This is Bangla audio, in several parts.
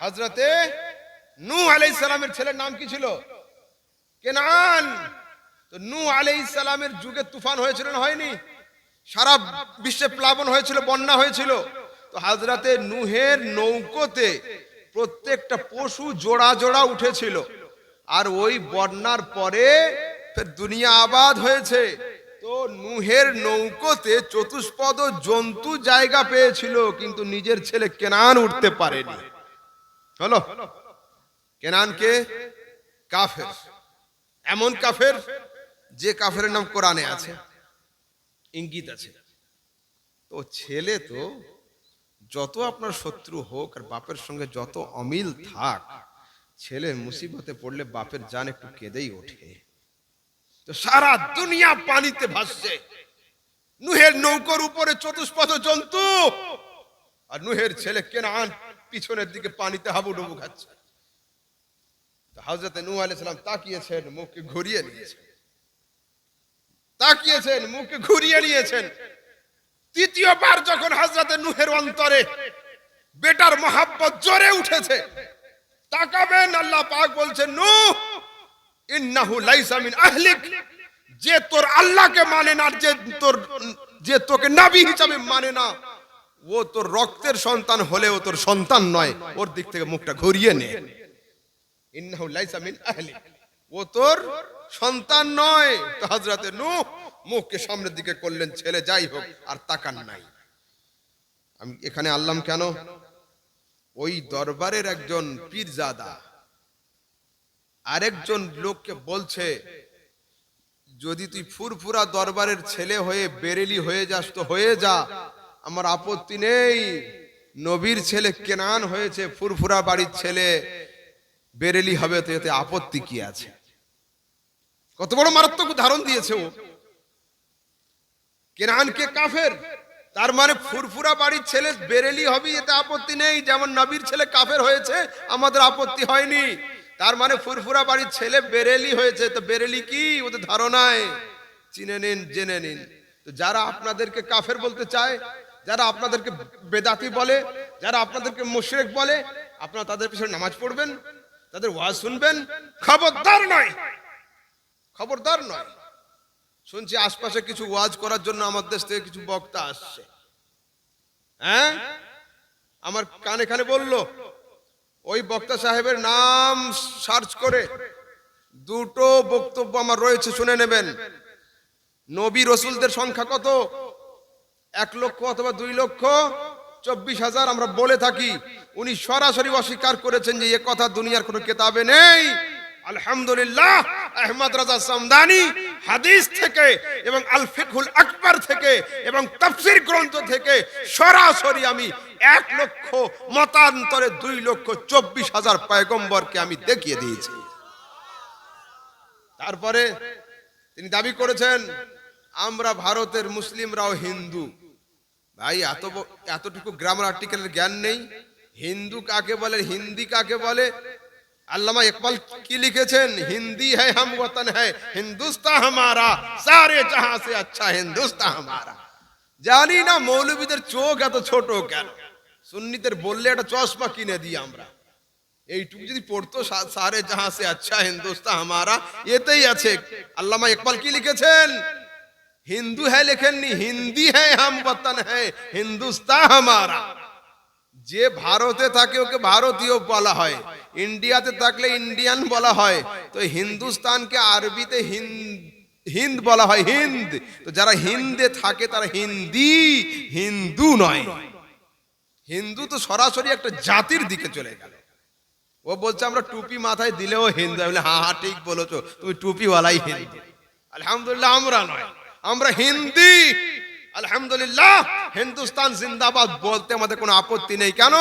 হযরতে নূহ আলাইহিস সালামের ছেলের নাম কি ছিল? কেনান। তো নূহ আলাইহিস সালামের যুগে তুফান হয়েছিল না হয়নি? সারা বিশ্বে প্লাবন হয়েছিল, বন্যা হয়েছিল। তো হযরতে নূহের নৌকোতে প্রত্যেকটা পশু জোড়া জোড়া উঠেছিল। আর ওই বন্যার পরে ফের দুনিয়া আবাদ হয়েছে। তো নূহের নৌকোতে চতুষ্পদ জন্তু জায়গা পেয়েছিল, কিন্তু নিজের ছেলে কেনান উঠতে পারেনি। হলো কেনানকে কাফের, এমন কাফের যে কাফের নাম কোরআনে আছে, ইঙ্গিত আছে। তো ছেলে তো যত আপনার শত্রু হোক আর বাপের সঙ্গে যত অমিল থাক, ছেলে মুসিবতে পড়লে বাপের জান একটু কেঁদেই ওঠে। তো সারা দুনিয়া পানিতে ভাসছে, নূহের নৌকার উপরে চতুষ্পদ জন্তু, আর নূহের ছেলে কেনান পিছনের দিকে পানিতে হাবুডুবু খাচ্ছে। তো হযরত নূহ আলাইহিস সালাম তাকিয়েছেন, মুখকে ঘুরিয়ে নিয়েছেন, তাকিয়েছেন, মুখকে ঘুরিয়ে নিয়েছেন। তৃতীয়বার যখন হযরত নূহের অন্তরে বেটার মহাব্বত জোরে উঠেছে, তাকাবেন, আল্লাহ পাক বলছেন, নূহ ইন্নাহু লাইসা মিন আহলিক, যে তোর আল্লাহকে মানে না, যে তোকে নবী হিসাবে মানে না, ও তোর রক্তের সন্তান হলেও তোর সন্তান নয়, ওর দিক থেকে মুখটা ঘুরিয়ে নে। ইন্নাহু লাইসা মিন আহলিক, ও তোর সন্তান নয়। তো হযরতে নূহ মুখকে সামনের দিকে করলেন, ছেলে যাই হোক, আর তাকান নাই। আমি এখানে আল্লাহ কেন? ওই দরবারের একজন পীরজাদা আরেকজন লোককে বলছে, যদি তুই ফুরফুরা দরবারের ছেলে হয়ে বেরেলি হয়ে যাস তো হয়ে যা, আমার আপত্তি নেই। নবীর ছেলে কেনান হয়েছে, ফুরফুরা বাড়ির ছেলে বেরেলি হবে, তো এতে আপত্তি কি আছে? কত বড় মারাত্মক উদাহরণ দিয়েছে ও। কেনানকে কাফের, তার মানে ফুরফুরা বাড়ির ছেলে বেরেলি হবে, এতে আপত্তি নেই। যেমন নবীর ছেলে কাফের হয়েছে, আমাদের আপত্তি হয়নি। তার মানে ফুরফুরা বাড়ির ছেলে বেরেলি হয়েছে, তো বেরেলি কি ওদের ধারণায় চিনে নিন, জেনে নিন। তো যারা আপনাদেরকে কাফের বলতে চায়, যারা আপনাদেরকে বেদাতি বলে, যারা আপনাদেরকে মুশরিক বলে, আপনারা তাদের পিছনে নামাজ পড়বেন, তাদের ওয়াজ শুনবেন? খবরদার নয়, খবরদার নয়। শুনছি আশপাশে কিছু ওয়াজ করার জন্য আমার দেশ থেকে কিছু বক্তা আসছে। হ্যাঁ, আমার কানে কানে বললো, ওই বক্তা সাহেবের নাম সার্চ করে দুটো বক্তব্য আমার রয়েছে, শুনে নেবেন। নবী রসুলদের সংখ্যা কত? 1 লক্ষ অথবা 2 লক্ষ 24,000 আমরা বলে থাকি। উনি সরাসরি অস্বীকার করেছেন যে এ কথা দুনিয়ার কোনো কিতাবে নেই। আলহামদুলিল্লাহ, আহমদ রাজা সামদানি হাদিস থেকে এবং আল ফিকহুল আকবার থেকে এবং তাফসীর গ্রন্থ থেকে সরাসরি আমি 1 লক্ষ মতান্তরে 2,24,000 পয়গম্বরকে আমি দেখিয়ে দিয়েছি। তারপরে তিনি দাবি করেছেন আমরা ভারতের মুসলিমরাও হিন্দু। ভাই, এতটুকু গ্রামার আর্টিকেলের জ্ঞান নেই? হিন্দু কাকে বলে, হিন্দি কাকে বলে? আল্লামা ইকবাল কি লিখেছেন? হিন্দি है हम वतन है, हिंदुस्तान हमारा, सारे जहां से अच्छा हिंदुस्तान हमारा। জানি না মৌলবীদের চোখ এত ছোট কেন? সুন্নিদের বললে একটা চশমা কিনে দিই আমরা। এইটুকু যদি পড়তো, সারে জাহাं से अच्छा हिंदुस्तान हमारा, এতেই আছে। আল্লামা ইকবাল কি লিখেছেন? হিন্দু है লেখেননি, হিন্দি है हम वतन है, हिंदुस्तान हमारा। যে ভারতে থাকে ওকে ভারতীয় বলা হয়, ইন্ডিয়াতে থাকলে ইন্ডিয়ান বলা হয়। তো হিন্দুস্তানকে আরবিতে হিন্দ বলা হয়, হিন্দ। তো যারা হিন্দে থাকে তারা হিন্দি, হিন্দু নয়। হিন্দু তো সরাসরি একটা জাতির দিকে চলে গেল। ও বলছে আমরা টুপি মাথায় দিলেও হিন্দু। বলে হ্যাঁ হ্যাঁ ঠিক বলেছো, তুমি টুপিওয়ালাই হিন্দু। আলহামদুলিল্লাহ, আমরা নয়, আমরা হিন্দি। আলহামদুলিল্লাহ, হিন্দুস্তান জিন্দাবাদ বলতে আমাদের কোনো আপত্তি নেই। কেন?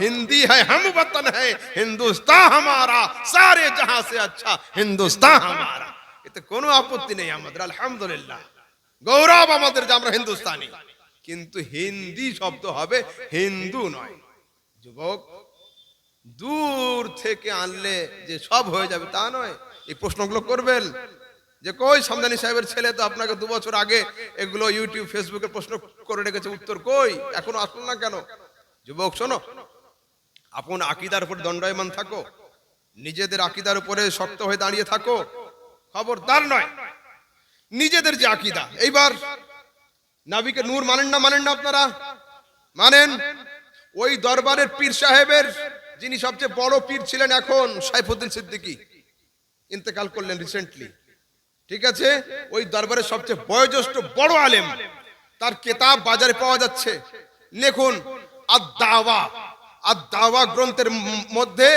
হিন্দি है हम वतन है, हिंदुस्तान हमारा, सारे जहां से अच्छा हिंदुस्तान हमारा। এতে কোনো আপত্তি নেই আমাদের। আলহামদুলিল্লাহ, গৌরব আমাদের যে আমরা হিন্দুস্তানি। কিন্তু হিন্দি শব্দ হবে, হিন্দু নয়। যুবক, দূর থেকে আনলে যে সব হয়ে যাবে তা নয়। এই প্রশ্নগুলো করবেন যে কই সামদানি সাহেবের ছেলে তো আপনাকে 2 বছর আগে এগুলো ইউটিউব ফেসবুকে প্রশ্ন করে রেখেছে, উত্তর কই? এখনো আসলো না কেন? যুবক শোনো, আপন আকীদার উপর দণ্ডায়মান থাকো, নিজেদের আকীদার উপরে শক্ত হয়ে দাঁড়িয়ে থাকো, খবরদার নয়। নিজেদের যে আকীদা, এইবার নবীকে নূর মানেন না আপনারা? মানেন। ওই দরবারের পীর সাহেবের যিনি সবচেয়ে বড় পীর ছিলেন এখন, সাইফুদ্দিন সিদ্দিকী, ইন্তেকাল করলেন রিসেন্টলি, ঠিক আছে? ওই দরবারের সবচেয়ে বয়োজ্যেষ্ঠ বড় আলেম, তার কিতাব বাজারে পাওয়া যাচ্ছে। লিখুন আদ-দাওয়া, আদ-দাওয়া গ্রন্থের মধ্যে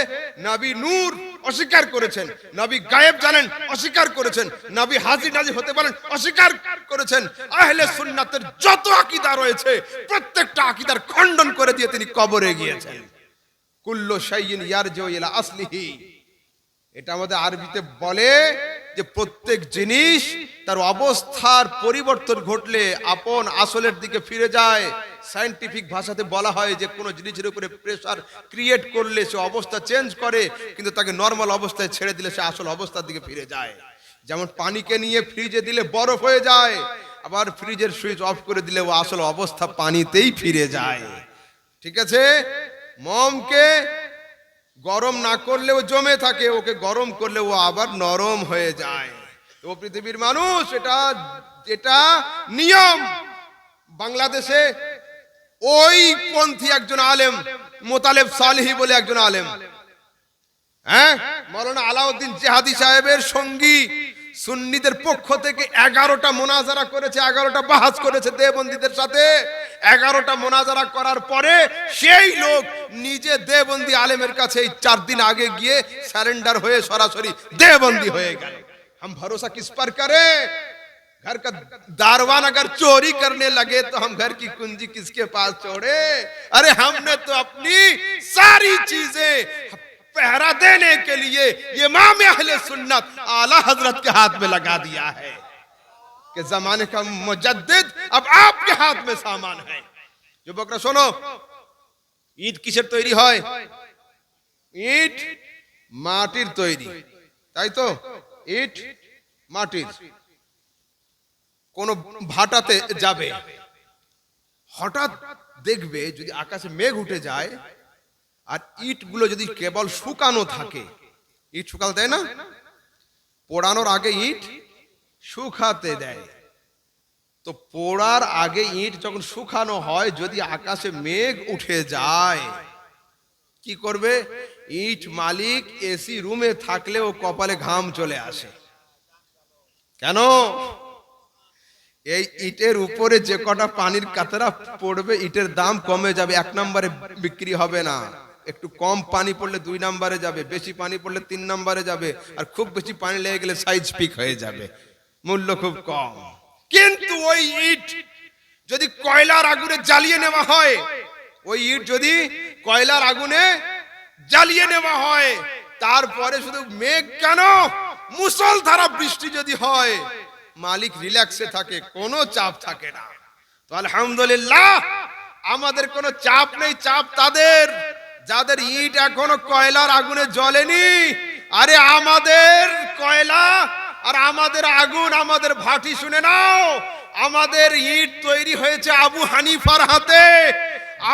নবী নূর অস্বীকার করেছেন, নবী গায়েব জানেন অস্বীকার করেছেন, নবী হাজির নাজির হতে পারেন অস্বীকার করেছেন। আহলে সুন্নাতের যত আকীদা রয়েছে প্রত্যেকটা আকীদার খণ্ডন করে দিয়ে তিনি কবরে গিয়েছেন। কুল্লু শাইইন ইয়ারজিউ ইলা আসলিহি, এটা আমাদের আরবিতে বলে যে প্রত্যেক জিনিস তার অবস্থার পরিবর্তন ঘটলে আপন আসলের দিকে ফিরে যায়। সায়েন্টিফিক ভাষাতে বলা হয় যে কোনো জিনিসের উপরে প্রেসার ক্রিয়েট করলে সে অবস্থা চেঞ্জ করে, কিন্তু তাকে নর্মাল অবস্থায় ছেড়ে দিলে সে আসল অবস্থার দিকে ফিরে যায়। যেমন পানিকে নিয়ে ফ্রিজে দিলে বরফ হয়ে যায়, আবার ফ্রিজের সুইচ অফ করে দিলে ও আসল অবস্থা পানিতেই ফিরে যায়, ঠিক আছে? মোমকে গরম না করলেও জমে থাকে, ওকে গরম করলে ও আবার নরম হয়ে যায়। তো পৃথিবীর মানুষ, এটা নিয়ম। বাংলাদেশে ওই পন্থী একজন আলেম, মোতালেব সালেহী বলে একজন আলেম, হ্যাঁ, মাওলানা আলাউদ্দিন জিহাদি সাহেবের সঙ্গী, সুন্নিদের পক্ষ থেকে 11টা মোনাজারা করেছে, 11টা বাহাস করেছে দেওবন্দীদের সাথে। 11টা মোনাজারা করার পরে সেই লোক নিজে দেওবন্দি আলেমের কাছে 4 দিন আগে গিয়ে সারেন্ডার হয়ে সরাসরি দেওবন্দি হয়ে গেল। हम भरोसा किस पर करें? घर का दारवान अगर चोरी करने लगे तो हम घर की कुंजी किसके पास छोड़े? अरे हमने तो अपनी सारी चीजें पहरा देने के लिए इमाम अहले सुन्नत आला हजरत के हाथ में लगा दिया है कि जमाने का मुजद्दिद अब आपके हाथ में सामान है। যুবকরা শোনো, ইট কিসের তৈরি হয়? ইট মাটির তৈরি, তাই তো? ইট মাটির। কোন ভাটাতে যাবে, হঠাৎ দেখবে যদি আকাশে মেঘ উঠে যায় আর ইটগুলো যদি কেবল শুকানো থাকে, ইট শুকাতে দেয় না, পোড়ানোর আগে ইট শুকাতে দেয়। তো পোড়ার আগে ইট যখন শুকানো হয়, যদি আকাশে মেঘ উঠে যায়, কি করবে? ইট মালিক এসি রুমে থাকলেও কপালে ঘাম চলে আসে। কেন? এই ইটের উপরে যে কটা পানির কাতরা পড়বে, ইটের দাম কমে যাবে, 1 নম্বরে বিক্রি হবে না। একটু কম পানি পড়লে 2 নম্বরে যাবে, বেশি পানি পড়লে 3 নম্বরে যাবে, আর খুব বেশি পানি লেগে গেলে সাইজ পিক হয়ে যাবে, মূল্য খুব কম। কিন্তু ওই ইট যদি কয়লার আগুনে জ্বালিয়ে নেওয়া হয়, ওই ইট যদি কয়লার আগুনে জ্বালিয়ে নেওয়া হয়, তারপরে শুধু মেঘ কেন, মুষলধারা বৃষ্টি যদি হয়, মালিক রিল্যাক্সে থাকে, কোনো চাপ থাকে না। তো আলহামদুলিল্লাহ আমাদের কোনো চাপ নেই। চাপ তাদের যাদের ইট এখনো কয়লার আগুনে জ্বলেনি। আরে আমাদের কয়লা আর আমাদের আগুন, আমাদের ভাটি শুনে নাও, আমাদের ইট তৈরি হয়েছে আবু হানিফার হাতে,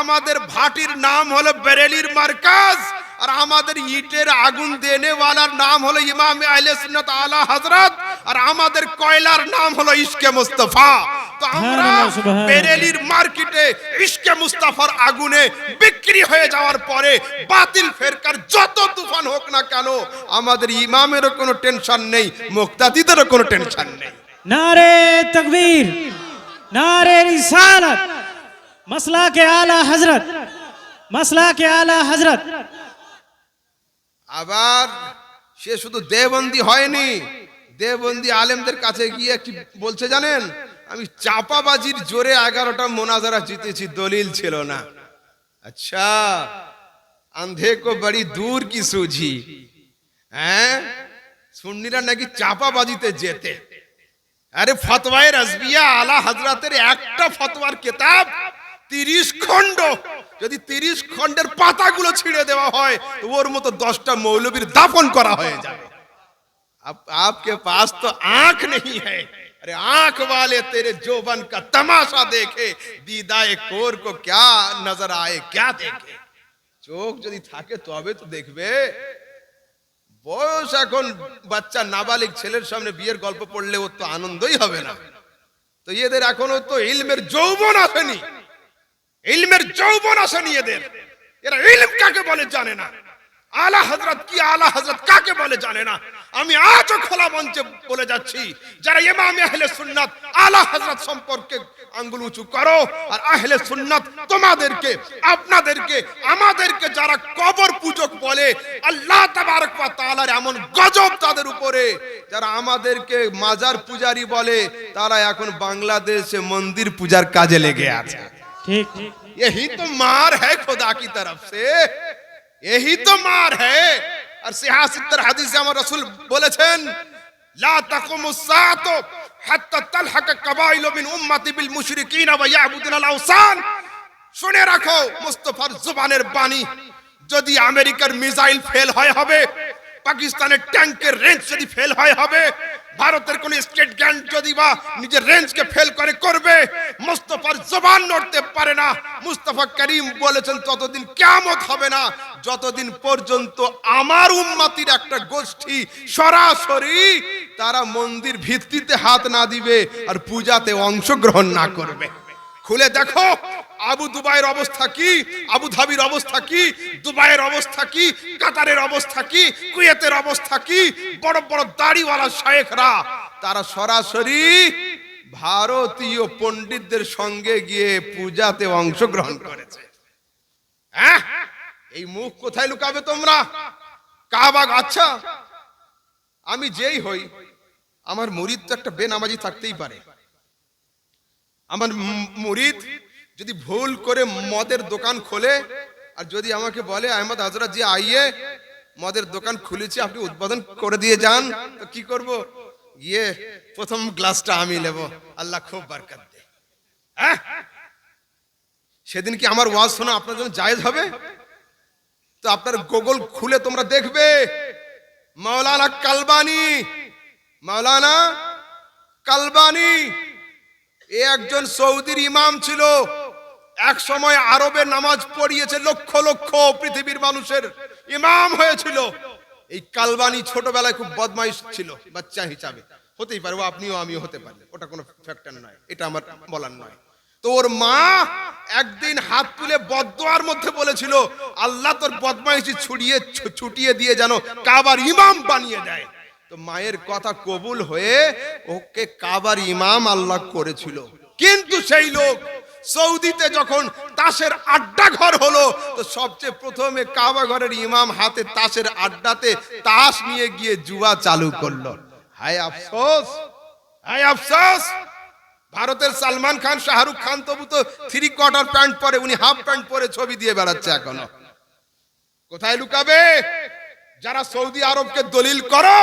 আমাদের ভাটির নাম হলো বেরেলির মার্কাজ, আর আমাদের ইটের আগুন দেনে ওয়ালার নাম হলো ইমাম আহলে সুন্নাত আলা হযরত, আর আমাদের কয়লার নাম হলো ইশকে মুস্তাফা। তো আমরা বেরেলির মার্কেটে ইশকে মুস্তাফার আগুনে বিক্রি হয়ে যাওয়ার পরে বাতিল ফেরকার যত তুফান হোক না কেন, আমাদের ইমামেরও কোনো টেনশন নেই, মুক্তাদিদেরও কোনো টেনশন নেই। नारे तकबीर, नारे रिसालत, मसला के आला हजरत, मसला के आला हजरत। আবার সে শুধু দেওবন্দি হয়নি, দেওবন্দি আলেমদের কাছে গিয়ে কি বলছে জানেন? আমি চাপাবাজির জোরে 11টা মোনাজারা জিতেছি, দলিল ছিল না। আচ্ছা, আন্ধে কো বড়ি দূর কি সুঝি, হ্যাঁ, সুন্নিরা নাকি চাপাবাজিতে যেতে। আরে ফতওয়ায়ে রাজবিয়া আলা হযরতের একটা ফতোয়ার কিতাব 30 খণ্ড, যদি 30 খণ্ডের পাতাগুলো ছিঁড়ে দেওয়া হয় তো ওর মতো 10টা মৌলবীর দাফন করা হয়ে যাবে। आपके पास तो आंख नहीं है, अरे आंख वाले तेरे जोबन का तमाशा देखे, दीदाए कोर को क्या नजर आए क्या देखे। চোখ যদি থাকে তবে তো দেখবে। বয়স এখন বাচ্চা নাবালিক ছেলের সামনে বিয়ের গল্প পড়লে ওর তো আনন্দই হবে না। তো এদের এখনো তো ইলমের যৌবন আসেনি, ইলমের যৌবন আসেনি এদের। এরা ইলম কাকে বলে জানে না, আলা হযরত কি, আলা হযরত কাকে বলে জানে না। আমি আজও খোলা মঞ্চে বলে যাচ্ছি, যারা ইমাম আহলে সুন্নাত আলা হযরত সম্পর্কে আঙ্গুল উঁচু করো, আর আহলে সুন্নাত তোমাদেরকে, আপনাদেরকে, আমাদেরকে যারা কবর পূজক বলে, আল্লাহ তাবারক ওয়া তাআলার এমন গজব তাদের উপরে, যারা আমাদেরকে মাজার পূজারি বলে, তারা এখন বাংলাদেশে মন্দির পূজার কাজে লেগে আছে। ठीक ठीक यही तो मार है खुदा की तरफ से, यही तो मार है। और सियासत हदीस में हमारे रसूल बोलेছেন, ला तकुमुस साअतु हत्ता तलहक कबाइल मिन उम्मती बिल मुशरिकीन व याबुदुन अल अवसान। শুনে রাখো মুস্তাফার জবানের বাণী, যদি আমেরিকার মিসাইল ফেল হয় হবে, পাকিস্তানের ট্যাঙ্কের রেঞ্জ যদি ফেল হয় হবে, ভারতের কোন স্টেট গ্যান্ড যদি বা নিজের রেঞ্জকে ফেল করে করবে, মুস্তাফার জবান নড়তে পারে না। মুস্তাফা করিম বলেছেন ততদিন কিয়ামত হবে না যতদিন পর্যন্ত আমার উম্মতির একটা গোষ্ঠী সরাসরি তারা মন্দির ভিত্তিতে হাত না দিবে আর পূজাতে অংশগ্রহণ না করবে। খুলে দেখো আবু দুবাইয়ের অবস্থা কি, আবু ধাবির অবস্থা কি, দুবাইয়ের অবস্থা কি, কাতারের অবস্থা কি, কুয়েতের অবস্থা কি। বড় বড় দাড়িওয়ালা শায়েখরা তারা সরাসরি ভারতীয় পণ্ডিতদের সঙ্গে গিয়ে পূজাতে অংশগ্রহণ করেছে। হ্যাঁ, এই মুখ কোথায় লুকাবে তোমরা? কাবা, আচ্ছা আমি যেই হই, আমার মুরিদ তো একটা বেনামাজি থাকতেই পারে। আমার মুরিদ যদি ভুল করে মদের দোকান খোলে আর যদি আমাকে বলে আহমদ হযরত জি আইয়ে মদের দোকান খুলেছি, আপনি উদ্বোধন করে দিয়ে যান, তো কি করব? গিয়ে প্রথম গ্লাসটা আমি নেব, আল্লাহ খুব বরকত দে। হ্যাঁ, সেদিন কি আমার ওয়াজ শোনা আপনার জন্য জায়েজ হবে? তো আপনার গুগল খুলে তোমরা দেখবে মাওলানা কালবানি, মাওলানা কালবানি এ একজন সৌদির ইমাম ছিল। এক সময় আরবে নামাজ পড়িয়েছে লক্ষ লক্ষ পৃথিবীর মানুষের ইমাম হয়েছিল। এই কালবানি ছোটবেলায় খুব বদমাইশ ছিল বাচ্চা হিসাবে, হতেই পারে, আপনিও আমিও হতে পারে, ওটা কোনো ফ্যাক্টর নয়, এটা আমার বলার নয়। তো ওর মা একদিন হাত তুলে বদদোয়ার মধ্যে বলেছিল, আল্লাহ তোর বদমাইশি ছুটিয়ে দিয়ে যেন কাবার ইমাম বানিয়ে দেয়। তো মায়ের কথা কবুল হয়ে ওকে কাবার ইমাম আল্লাহ করেছিল। কিন্তু সেই লোক সৌদিতে যখন তাসের আড্ডা ঘর হলো, তো সবচেয়ে প্রথমে কাবা ঘরের ইমাম হাতে তাসের আড্ডাতে তাস নিয়ে গিয়ে জুয়া চালু করলো। হায় আফসোস, হায় আফসোস। ভারতের সালমান খান, শাহরুখ খান তবু তো 3/4 প্যান্ট পরে, উনি হাফ প্যান্ট পরে ছবি দিয়ে বেড়াচ্ছে এখনো। কোথায় লুকাবে? যারা সৌদি আরবকে দলিল করো,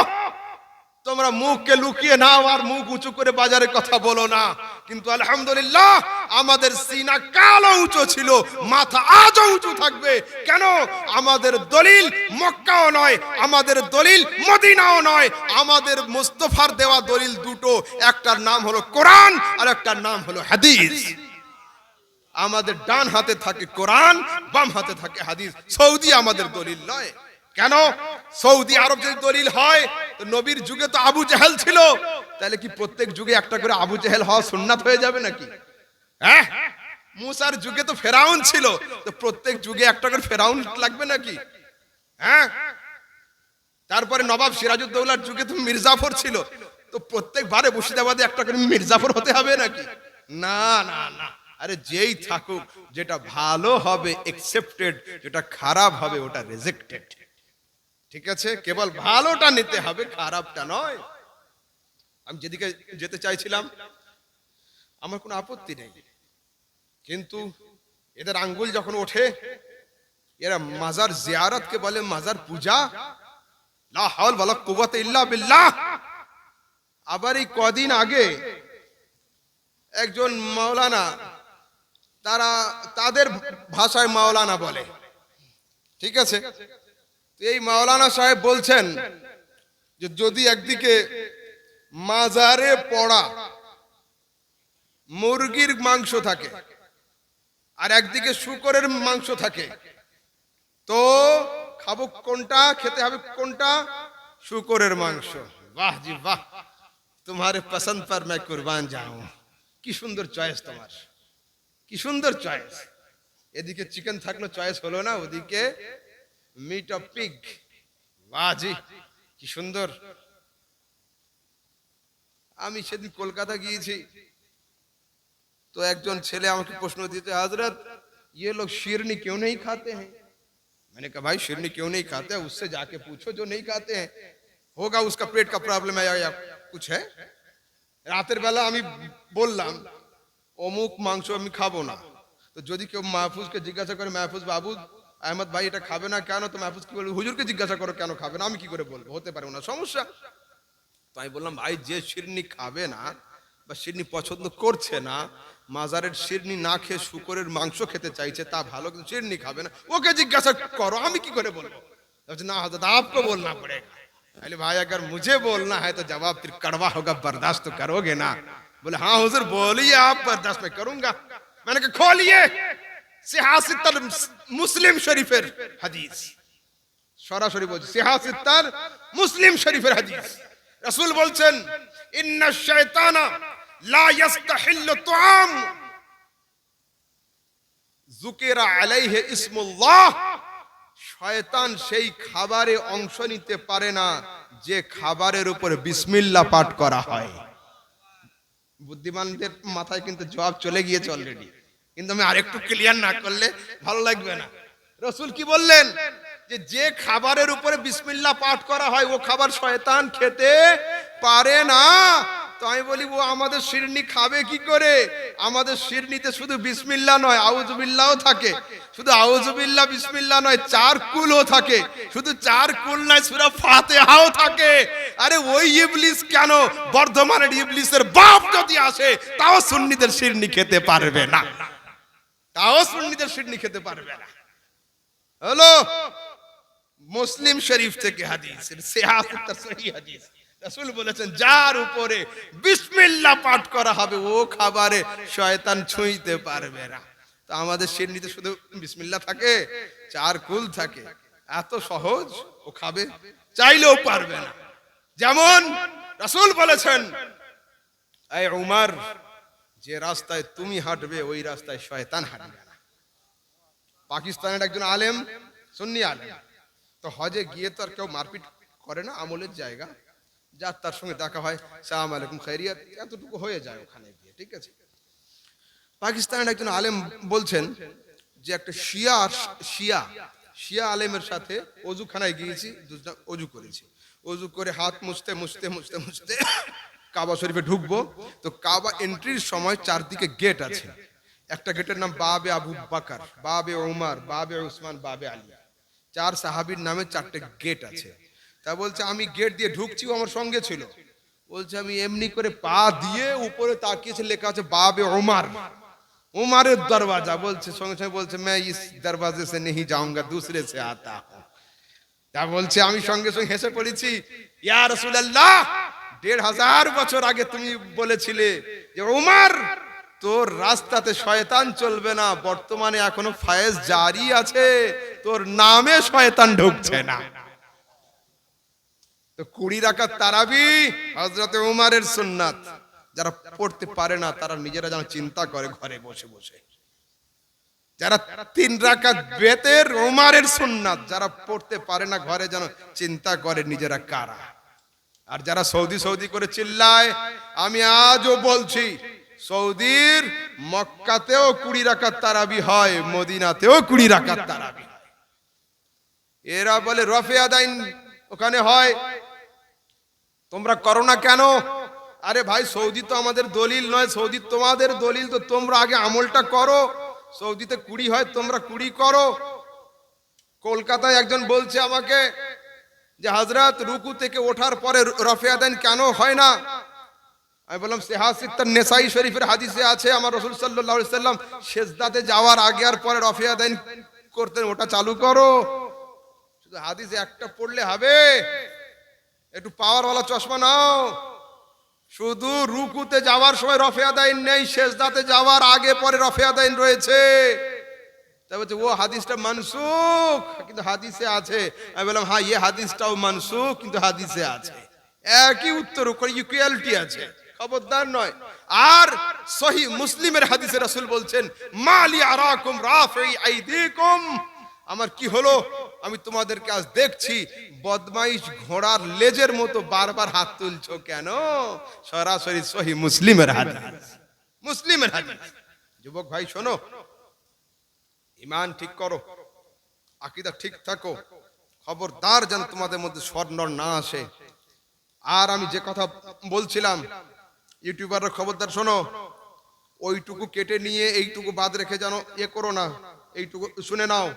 তোমরা মুখকে লুকিয়ে নাও আর মুখ উঁচু করে বাজারে কথা বলো না। কিন্তু আলহামদুলিল্লাহ আমাদের সিনা কালো উঁচু ছিল, মাথা আজও উঁচু থাকবে। কেন? আমাদের দলিল মক্কাও নয়, আমাদের দলিল মদিনাও নয়, আমাদের মুস্তাফার দেওয়া দলিল দুটো, একটার নাম হলো কোরআন আর একটার নাম হলো হাদিস। আমাদের ডান হাতে থাকে কোরআন, বাম হাতে থাকে হাদিস। সৌদি আমাদের দলিল নয়। কেন? সৌদি আরব যদি দলিল হয়, তো নবীর যুগে তো আবু জেহেল ছিল, তাহলে কি প্রত্যেক যুগে একটা করে আবু জেহেল হওয়া সুন্নাত হয়ে যাবে নাকি? হ্যাঁ, মুসার যুগে তো ফেরাউন ছিল, তো প্রত্যেক যুগে একটা করে ফেরাউন লাগবে নাকি? হ্যাঁ, তারপরে নবাব সিরাজউদ্দৌলার যুগে তো মির্জাফর ছিল, তো প্রত্যেকবারে মুর্শিদাবাদে একটা করে মির্জাফর হতে হবে নাকি? না না না, আরে যেই থাকুক, যেটা ভালো হবে একসেপ্টেড, যেটা খারাপ হবে ওটা রিজেক্টেড। ঠিক আছে, কেবল ভালোটা নিতে হবে, খারাপটা নয়। আমি যেদিকে যেতে চাইছিলাম, আমার কোনো আপত্তি নেই, কিন্তু এদের আঙ্গুল যখন ওঠে, এরা মাজার জিয়ারতকে বলে মাজার পূজা, লা হাওল ওয়ালা কুওয়াতা ইল্লা বিল্লাহ। আবার এই কদিন আগে একজন মাওলানা, তারা তাদের ভাষায় মাওলানা বলে, ঠিক আছে, এই মাওলানা সাহেব বলছেন যে যদি একদিকে মাজারে পড়া মুরগির মাংস থাকে আর একদিকে শূকরের মাংস থাকে, তো খাবো কোনটা, খেতে হবে কোনটা? শুকরের মাংস। বাহ জি বাহ, তোমার পছন্দ পর मैं কুরবান যাও। কি সুন্দর চয়েস তোমার, কি সুন্দর চয়েস। এদিকে চিকেন থাকলো, চয়েস হলো না, ওদিকে মিট অফ পিগ। বাহ জি, কি সুন্দর। আমি সেদিন কলকাতা গিয়েছি, তো একজন ছেলে আমাকে প্রশ্ন দিয়েছে, হযরত ये लोग शेरनी क्यों नहीं खाते हैं? मैंने कहा भाई शेरनी क्यों नहीं खाते हैं, उससे जाके पूछो जो नहीं खाते हैं, होगा उसका पेट का प्रॉब्लम है या कुछ है। রাতের বেলা আমি বললাম অমুক মাংস আমি খাবো না, তো যদি কেউ মাহফুজকে জিজ্ঞাসা করে, মাহফুজ বাবু আহমদ ভাই এটা খাবে না কেন, তো মাহফুজ কি বলবে, হুজুরকে জিজ্ঞাসা করো কেন খাবে না, আমি কি করে বলবো, হতে পারে না সমস্যা। তো আমি বললাম ভাই যে শিরনি খাবে না বা শিরনি পছন্দ করছে না, মাজারের শিরনি না খেয়ে শুকরের মাংস খেতে চাইছে, তা ভালো, কিন্তু শিরনি খাবে না, ওকে জিজ্ঞাসা করো, আমি কি করে বলবো। বলছে না হযরত आपको बोलना पड़ेगा। अरे भाई अगर मुझे बोलना है तो जवाब फिर कड़वा होगा, बर्दाश्त तो करोगे ना। बोले हाँ हुजूर बोलिए, आप बर्दाश्त मैं करूंगा। मैंने कहा खोलिए सिहासितर मुस्लिम शरीफेर हदीस, সরাসরি বলছি সিহাসিতার মুসলিম শরীফের হাদিস। রাসূল বলছেন ইন্না শাইতানা লা ইস্তাহিল্লু তুআম যুকিরা আলাইহি ইসমুল্লাহ, শয়তান সেই খাবারে অংশ নিতে পারে না যে খাবারের উপরে বিসমিল্লাহ পাঠ করা হয়। বুদ্ধিমানদের মাথায় কিন্তু জবাব চলে গিয়েছে অলরেডি, কিন্তু আমি আরেকটু ক্লিয়ার না করলে ভালো লাগবে না। রাসূল কি বললেন, যে খাবারের উপরে বিসমিল্লাহ পাঠ করা হয় ও খাবার শয়তান খেতে পারে না। তো আমি বলি ও আমাদের শিরনি খাবে কি করে? আমাদের শিরনিতে শুধু বিসমিল্লাহ নয় আউযুবিল্লাহও থাকে, শুধু আউযুবিল্লাহ বিসমিল্লাহ নয় চার কুলও থাকে, শুধু চার কুল নয় সূরা ফাতিহাও থাকে। আরে ওই ইবলিস কেন, বর্ধমানের ইবলিসের বাপ যদি আসে তাও সুন্নিদের শিরনি খেতে পারবে না, তাও সুন্নিদের শিরনি খেতে পারবে না। হলো মুসলিম শরীফ থেকে হাদিস, সিহাসিতার সহিহ হাদিস। রাসূল বলেছেন যার উপরে বিসমিল্লাহ পাঠ করা হবে ও খাবারে শয়তান ছুঁইতে পারবে না। তো আমাদের শিরনিতে শুধু বিসমিল্লাহ থাকে, চার কুল থাকে, এত সহজ ও খাবে চাইলেও পারবে না। যেমন রাসূল বলেছেন এই উমর, যে রাস্তায় তুমি হাঁটবে ওই রাস্তায় শয়তান হাঁটবে না। পাকিস্তানের একজন আলেম, সুন্নি আলেম, তো হজে গিয়ে তো আর কেউ মারপিট করে না, আমলের জায়গা, যার তার সঙ্গে দেখা হয় সালাম আলাইকুম খাইরিয়াত, এতটুকু হয়ে যায় ওখানে গিয়ে, ঠিক আছে। পাকিস্তানের একজন আলেম বলছেন যে একটা শিয়া আলেমের সাথে অজুখানায় গিয়েছি, অজু করেছি, অজু করে হাত মুছতে মুছতে মুছতে মুছতে কাবা শরীফে ঢুকবো, তো কাবা এন্ট্রির সময় চারদিকে গেট আছে, একটা গেটের নাম বাবে আবু বকর, বাবে উমর, বাবে উসমান, বাবে আলী, চার সাহাবীর নামে চারটে গেট আছে। তা বলছে আমি গেট দিয়ে ঢুকছি, ও আমার সঙ্গে ছিল, বলছে আমি এমনি করে পা দিয়ে উপরে তাকিয়েছে, লেখা আছে বাবে উমর, উমরের দরওয়াজা। বলছে সঙ্গে সঙ্গে বলছে मैं इस दरवाजे से नहीं जाऊंगा दूसरे से आता हूं। তা বলছে আমি সঙ্গে সঙ্গে হেসে পড়েছি, ইয়া রাসূলুল্লাহ ১৫০০ বছর আগে তুমি বলেছিলে যে উমর তোর রাস্তাতে শয়তান চলবে না, বর্তমানে এখনো ফায়েজ জারি আছে, তোর নামে শয়তান ঢুকছে না। তো ২০ রাকাত তারাবি হযরতে উমরের সুন্নাত, যারা পড়তে পারে না তারা নিজেরা যেন চিন্তা করে ঘরে বসে বসে, যারা ৩ রাকাত বেতের উমরের সুন্নাত, যারা পড়তে পারে না ঘরে যেন চিন্তা করে নিজেরা কারা। আর যারা সৌদি করে চিল্লায়, আমি আজও বলছি সৌদির মক্কাতেও ২০ রাকাত তারাবি হয়, মদিনাতেও ২০ রাকাত তারাবি হয়। এরা বলে রফে আদাইন ওখানে হয়, তোমরা করো না কেন? আরে ভাই সৌদি তো আমাদের দলিল নয়, সৌদি তোমাদের দলিল, তো তোমরা আগে আমলটা করো। সৌদিতে ২০ হয়, তোমরা ২০ করো। কলকাতায় একজন বলছে আমাকে যে হযরত রুকু থেকে ওঠার পরে রফে আদাইন কেন হয় না? আমি বললাম সিহাসিতার নেসাই শরীফের হাদিসে আছে আমার রাসূল সাল্লাল্লাহু আলাইহি সাল্লাম সিজদাতে যাওয়ার আগে আর পরে রফে আদাইন করতেন, ওটা চালু করো। শুধু হাদিসে একটা পড়লে হবে? একটু পাওয়ারওয়ালা চশমা নাও। শুধু রুকুতে যাওয়ার সময় রফে আদাইন নেই, সিজদাতে যাওয়ার আগে পরে রফে আদাইন রয়েছে। তা বলছে ও হাদিসটা মানসুখ, কিন্তু হাদিসে আছে। আমি বললাম হ্যাঁ ये হাদিসটাও মানসুখ, কিন্তু হাদিসে আছে। একই উত্তর, ওখানে ইকুয়ালিটি আছে, খবরদার নয়। আর সহিহ মুসলিমের হাদিসে রাসূল বলছেন মালি আরাকুম রাফি আইদিকুম, আমার কি হলো, আমি তোমাদেরকে আজ দেখছি বদমাইশ ঘোড়ার লেজের মতো বারবার হাত তুলছো কেন? সরাসরি সহিহ মুসলিমের হাদিস, মুসলিমের হাদিস। যুবক ভাই শোনো, ইমান ঠিক করো, আকীদা ঠিক থাকো, খবরদার যেন তোমাদের মধ্যে স্বর্ণর না আসে। আর আমি যে কথা বলছিলাম, ইউটিউবাররা খবরদার শোনো, ওইটুকু কেটে নিয়ে এইটুকু বাদ রেখে যেন এ করো না। এইটুকু শুনে নাও,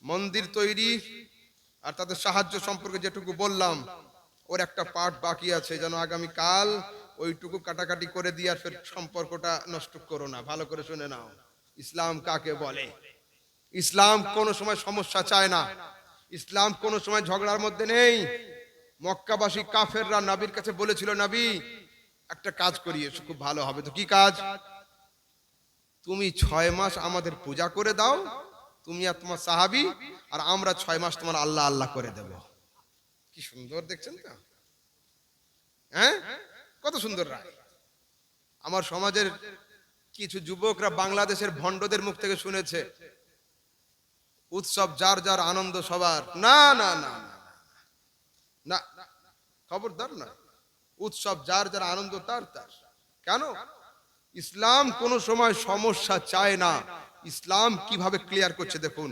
মন্দির তৈরি আর তাদের সাহায্য সম্পর্কে যেটুকু বললাম, ওর একটা পার্ট বাকি আছে, যেন আগামী কাল ওইটুকু কাটাকাটি করে দিয়ে আর ফের সম্পর্কটা নষ্ট করো না। ভালো করে শুনে নাও, ইসলাম কাকে বলে। ইসলাম কোনো সময় সমস্যা চায় না, ইসলাম কোনো সময় ঝগড়ার মধ্যে নেই। মক্কাবাসী কাফেররা নবীর কাছে বলেছিল, নবী একটা কাজ করিয়ে খুব ভালো হবে। তো কি কাজ? তুমি 6 মাস আমাদের পূজা করে দাও, তুমি আর তোমার সাহাবী, আর আমরা 6 মাস তোমার আল্লাহ আল্লাহ করে দেব। কি সুন্দর দেখছেন তো, হ্যাঁ? কত সুন্দর রায়। আমার সমাজের কিছু যুবকরা বাংলাদেশের ভণ্ডদের মুখ থেকে শুনেছে উৎসব যার যার, আনন্দ সবার। না না না না না, খবরদার না। উৎসব যার যার, আনন্দ তার তার। কেন? ইসলাম কোন সময় সমস্যা চায় না। ইসলাম কিভাবে ক্লিয়ার করছে দেখুন,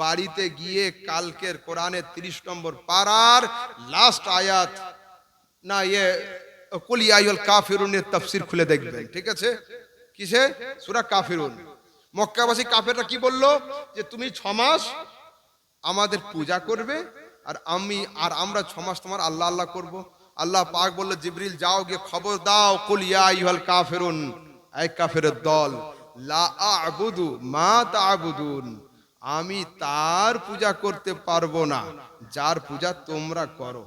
বাড়িতে গিয়ে কালকের কোরআনের 30 নম্বর পারার লাস্ট আয়াত, না কুল ইয়া আইয়ুল কাফিরুনের তাফসীর খুলে দেখবেন, ঠিক আছে? কিসে? সূরা কাফিরুন। মক্কাবাসী কাফেররা কি বলল? যে তুমি 6 মাস আমাদের পূজা করবে, আর আমরা 6 মাস তোমার আল্লাহ আল্লাহ করব। আল্লাহ পাক বলল, জিবরিল যাও গিয়ে খবর দাও, কুল ইয়া আইয়ুহাল কাফিরুন, এই কাফেরের দল, লা আ'বুদু মা তা'বুদুন, আমি তার পূজা করতে পারবো না যার পূজা তোমরা করো,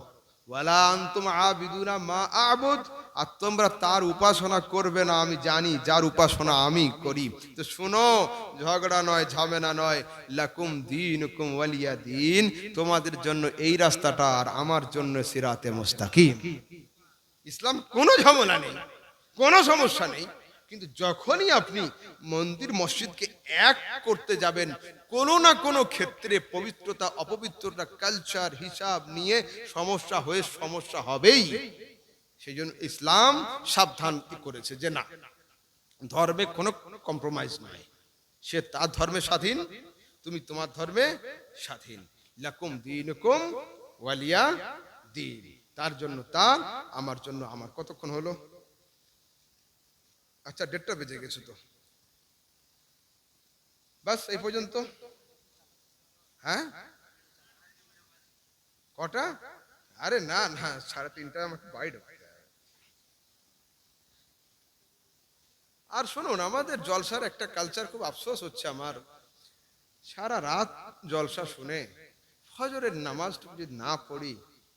ওয়ালা আনতুম আবিদুনা মা আ'বুদ, আর তোমরা তার উপাসনা করবে না, আমি জানি যার উপাসনা আমি করি। তো শুনো, ঝগড়া নয়, ঝামেলা নয়, লাকুম দীনুকুম ওয়ালিয়া দীন, তোমাদের জন্য এই রাস্তাটা আর আমার জন্য সিরাতে মুস্তাকিম। ইসলাম কোনো ঝামেলা নেই, কোনো সমস্যা নেই। কিন্তু যখনই আপনি মন্দির মসজিদকে এক করতে যাবেন, কোনো না কোনো ক্ষেত্রে পবিত্রতা অপবিত্রতা কালচার হিসাব নিয়ে সমস্যা হবেই। সেই জন্য ইসলাম সাবধান করেছে যে না, ধর্মে কোনো কম্প্রোমাইজ নাই। সে তার ধর্মে স্বাধীন, তুমি তোমার ধর্মে স্বাধীন। লাকুম দীনুকুম ওয়ালিয়া দীন, তার জন্য তার, আমার জন্য আমার। কতক্ষণ হলো? আচ্ছা, 1:30 বেজে গেছে তো, বাস এই পর্যন্ত। হ্যাঁ, কটা? আরে না না, 3:30 আমাকে বাইরে। আর শুনুন, আমাদের জলসার একটা কালচার, খুব আফসোস হচ্ছে আমার, সারা রাত জলসা শুনে ফজরের নামাজটুকু যদি না পড়ি,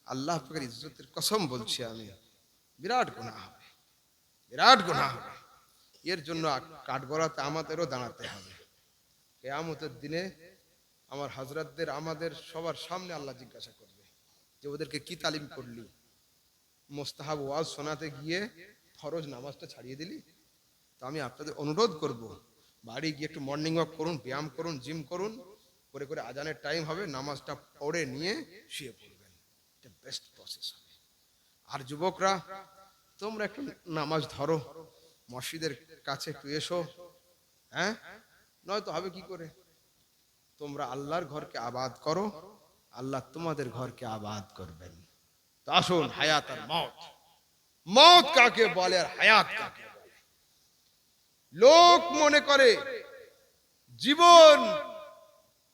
আল্লাহ পাকের ইজ্জতের কসম বলছি আমি, বিরাট গুনাহ হবে, বিরাট গুনাহ হবে। এর জন্য কাঠগড়াতে আমাদেরও দাঁড়াতে হবে। কিয়ামতের দিনে আমার হযরতদের, আমাদের সবার সামনে আল্লাহ জিজ্ঞাসা করবে যে ওদেরকে কি তালিম করলি, মুস্তাহাব ওয়াজ শোনাতে গিয়ে ফরজ নামাজটা ছাড়িয়ে দিলি। তো আমি আপনাদের অনুরোধ করব, বাড়ি গিয়ে একটু মর্নিং ওয়াক করুন, ব্যায়াম করুন, জিম করুন, করে করে আজানের টাইম হবে, নামাজটা পড়ে নিয়ে শুয়ে পড়বেন, এটা বেস্ট প্রসেস হবে। আর যুবকরা, তোমরা একটু নামাজ ধরো, মসজিদের কাছে একটু এসো, হ্যাঁ, নয়তো হবে কি করে? তোমরা আল্লাহর ঘরকে আবাদ করো, আল্লাহ তোমাদের ঘরকে আবাদ করবেন। তো আসুন, হায়াত আর মওত, মওত কাকে বলে আর হায়াত কাকে বলে? লোক মনে করে জীবন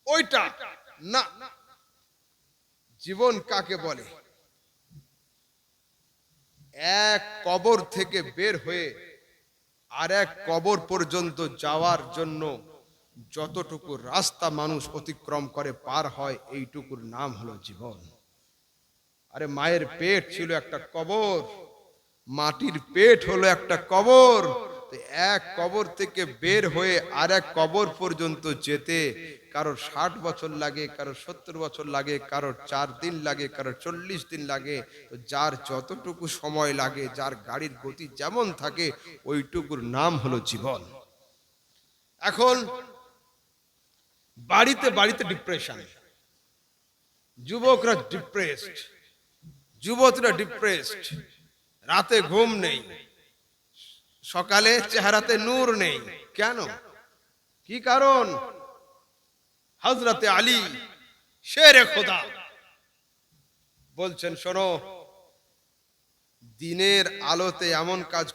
ওইটা না। জীবন কাকে বলে? এক কবর থেকে বের হয়ে আর এক কবর পর্যন্ত যাওয়ার জন্য যতটুকু রাস্তা মানুষ অতিক্রম করে, পার হয়, এইটুকুর নাম হলো জীবন। আরে মায়ের পেট ছিল একটা কবর, মাটির পেট হলো একটা কবর, তো এক কবর থেকে বের হয়ে আর এক কবর পর্যন্ত যেতে কারোর 60 বছর লাগে, কারোর 70 বছর লাগে, কারোর 4 দিন লাগে, কারোর 40 দিন লাগে। তো যার যতটুকু সময় লাগে, যার গাড়ির গতি যেমন থাকে, ওইটুকুর নাম হলো জীবন। এখন বাড়িতে বাড়িতে ডিপ্রেশন, যুবকরা ডিপ্রেসড, যুবতীরা ডিপ্রেসড, রাতে ঘুম নেই, সকালে চেহারাতে নূর নেই। কেন? কি কারণ? হযরতে আলী শেরে খোদা বলছেন, শোনো, দিনের আলোতে এমন কাজ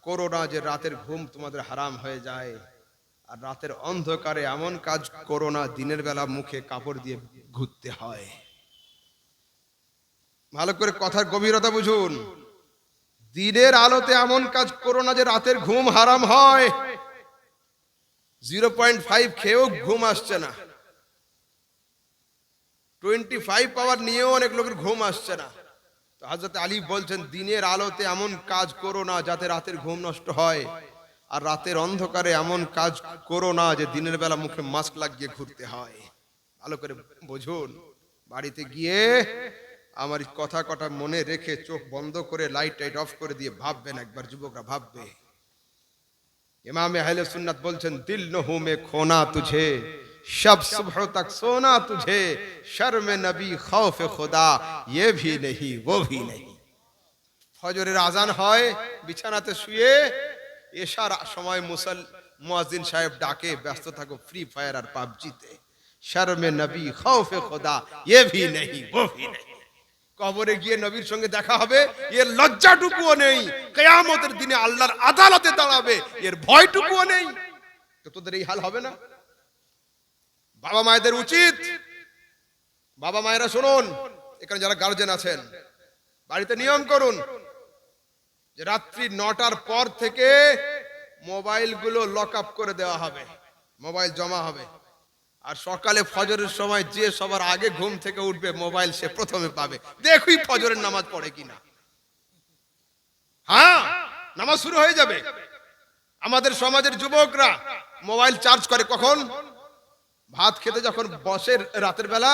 করো না যে রাতের ঘুম তোমাদের হারাম হয়ে যায়, আর রাতের অন্ধকারে এমন কাজ করো না দিনের বেলা মুখে কাপড় দিয়ে ঘুরতে হয়। ভালো করে কথার গভীরতা বুঝুন। দিনের আলোতে এমন কাজ করো না যে রাতের ঘুম হারাম হয়। 0.5 খেয়েও ঘুম আসছে না, 25 পাওয়ার নিয়েও অনেক লোকের ঘুম আসছে না। তো হযরত আলী বলছেন, দিনের আলোতে এমন কাজ করো না যাতে রাতের ঘুম নষ্ট হয়, আর রাতের অন্ধকারে এমন কাজ করো না যে দিনের বেলা মুখে মাস্ক লাগিয়ে ঘুরতে হয়। ভালো করে বুঝুন। বাড়িতে গিয়ে আমার কথা কটা মনে রেখে চোখ বন্ধ করে লাইট টাইট অফ করে দিয়ে ভাববেন, একবার যুবকরা ভাববে। ইমাম আহলে সুন্নাত বলছেন, দিল নহু মে খোনা তুঝে, শব সুবহ তক সোনা তুঝে, শর্মে নবী খৌফে খুদা ये भी नहीं वो भी नहीं। ফজরের আজান হয়, বিছানাতে শুয়ে এশার সময় মুয়াজ্জিন সাহেব ডাকে, ব্যস্ত থাকো ফ্রি ফায়ার আর পাবজিতে। শর্মে নবী খৌফে খুদা ये भी नहीं वो भी नहीं। কবরে গিয়ে নবীর সঙ্গে দেখা হবে, এর লজ্জাটুকুও নেই। কিয়ামতের দিনে আল্লাহর আদালতে দাঁড়াবে, এর ভয়টুকুও নেই। তো তোদের এই হাল হবে না? বাবা মায়েদের উচিত, বাবা মায়েরা শুনুন, এখানে যারা গার্জেন আছেন, বাড়িতে নিয়ম করুন যে রাত্রি 9টার পর থেকে মোবাইল গুলো লক আপ করে দেওয়া হবে, মোবাইল জমা হবে। আর সকালে ফজরের সময় যে সবার আগে ঘুম থেকে উঠবে, মোবাইল সে প্রথমে পাবে। দেখুই ফজরের নামাজ পড়ে কিনা। হ্যাঁ, নামাজ শুরু হয়ে যাবে। আমাদের সমাজের যুবকরা মোবাইল চার্জ করে কখন? ভাত খেতে যখন বসে রাতের বেলা,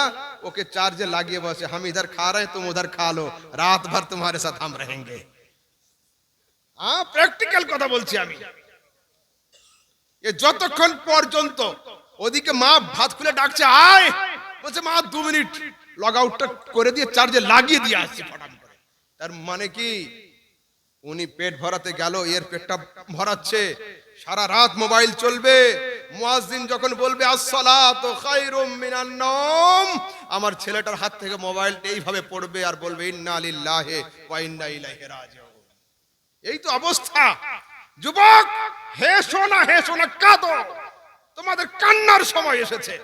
ওকে চার্জে লাগিয়ে বসে, हम इधर खा रहे हैं तुम उधर खा लो, रात भर तुम्हारे साथ हम रहेंगे। হ্যাঁ, প্র্যাকটিক্যাল কথা বলছি আমি। এ যতক্ষণ পর্যন্ত ওদিকে মা ভাত খুলে ডাকছে, আয়, বলছে মা 2 মিনিট লগ আউটটা করে দিয়ে চার্জে লাগিয়ে দিয়ে আসছি ফটাম করে। তার মানে কি, উনি পেট ভরাতে গেল, এর পেটটা ভরাচ্ছে, সারা রাত মোবাইল চলবে। মুয়াজ্জিন যখন বলবে আসসালাতু খায়রুম মিনান নাওম, আমার ছেলেটার হাত থেকে মোবাইলটা এইভাবে পড়বে আর বলবে ইন্না লিল্লাহি ওয়া ইন্না ইলাইহি রাজিউন। এই তো অবস্থা। যুবক, হেসো না কাঁদো, তোমাদের কান্নার সময় এসেছে।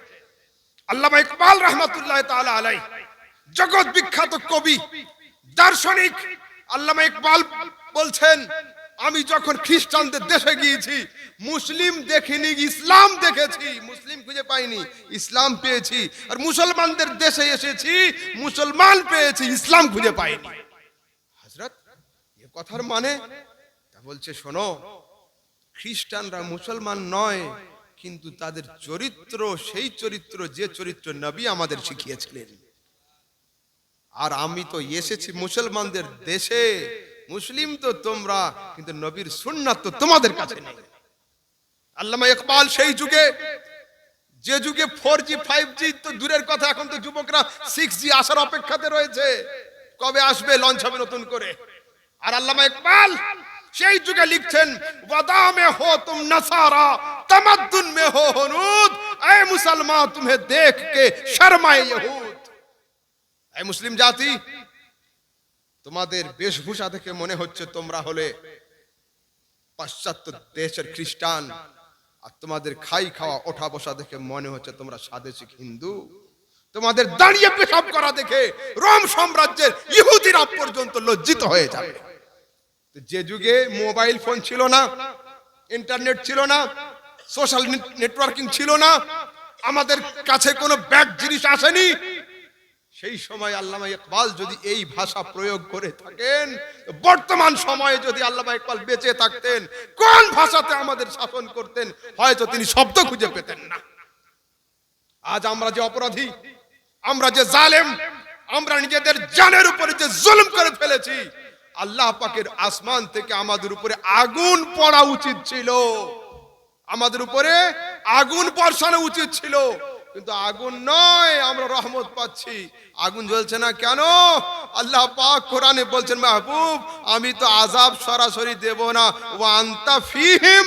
আল্লামা ইকবাল রাহমাতুল্লাহ তাআলা আলাইহি, জগৎ বিখ্যাত কবি, দার্শনিক আল্লামা ইকবাল বলছেন, আমি যখন খ্রিস্টানদের দেশে গিয়েছি, মুসলিম দেখিনি, ইসলাম দেখেছি। মুসলিম খুঁজে পাইনি, ইসলাম পেয়েছি। আর মুসলমানদের দেশে এসেছি, মুসলমান পেয়েছি, ইসলাম খুঁজে পাইনি। হযরত, এ কথার মানে? তা বলছে, শোনো, খ্রিস্টানরা মুসলমান নয়, কিন্তু তাদের চরিত্র সেই চরিত্র যে চরিত্র নবী আমাদের শিখিয়েছিলেন। আর আমি তো এসেছি মুসলমানদের দেশে, মুসলিম তো তোমরা, কিন্তু নবীর সুন্নাত তো তোমাদের কাছে নেই। আল্লামা ইকবাল সেই যুগে, যে যুগে 4G 5G তো দূরের কথা, এখন তো যুবকরা 6G আসার অপেক্ষাতে রয়েছে, কবে আসবে, লঞ্চ হবে নতুন করে। আর আল্লামা ইকবাল সেই যুগে লিখছেন, ওয়াদা মে হো তুম নসারা, তামাদ্দুন মে হো হনুদ, এ মুসলমান तुम्हें देख के शर्माए यहूद। এই মুসলিম জাতি, তোমাদের বেশভূষা দেখে মনে হচ্ছে তোমরা হলে পাশ্চাত্য দেশের খ্রিস্টান, আর তোমাদের খাই খাওয়া ওঠা বসা দেখে মনে হচ্ছে তোমরা স্বাদেশিক হিন্দু। তোমাদের দাঁড়িয়ে পেশাব করা দেখে রোম সাম্রাজ্যের ইহুদিরা পর্যন্ত লজ্জিত হয়ে যাবে। যে যুগে মোবাইল ফোন ছিল না, ইন্টারনেট ছিল না, সোশ্যাল নেটওয়ার্কিং ছিল না, আমাদের কাছে কোনো ব্যাড জিনিস আসেনি, সেই সময় আল্লামা ইকবাল যদি এই ভাষা প্রয়োগ করে থাকেন, বর্তমান সময়ে যদি আল্লামা ইকবাল বেঁচে থাকতেন, কোন ভাষাতে আমাদের শাসন করতেন হয়তো তিনি শব্দ খুঁজে পেতেন না। আজ আমরা যে অপরাধী, আমরা যে জালেম, আমরা নিজেদের জানের উপরে যে জুলুম করে ফেলেছি, আল্লাহ পাকের আসমান থেকে আমাদের উপরে আগুন পড়া উচিত ছিল, আমাদের উপরে আগুন বর্ষানো উচিত ছিল, কিন্তু আগুন নয়, আমরা রহমত পাচ্ছি। আগুন জ্বলছে না কেন? আল্লাহ পাক কোরআনে বলছেন, মাহবুব আমি তো আযাব সরাসরি দেব না, ওয়া আনতা ফীহিম,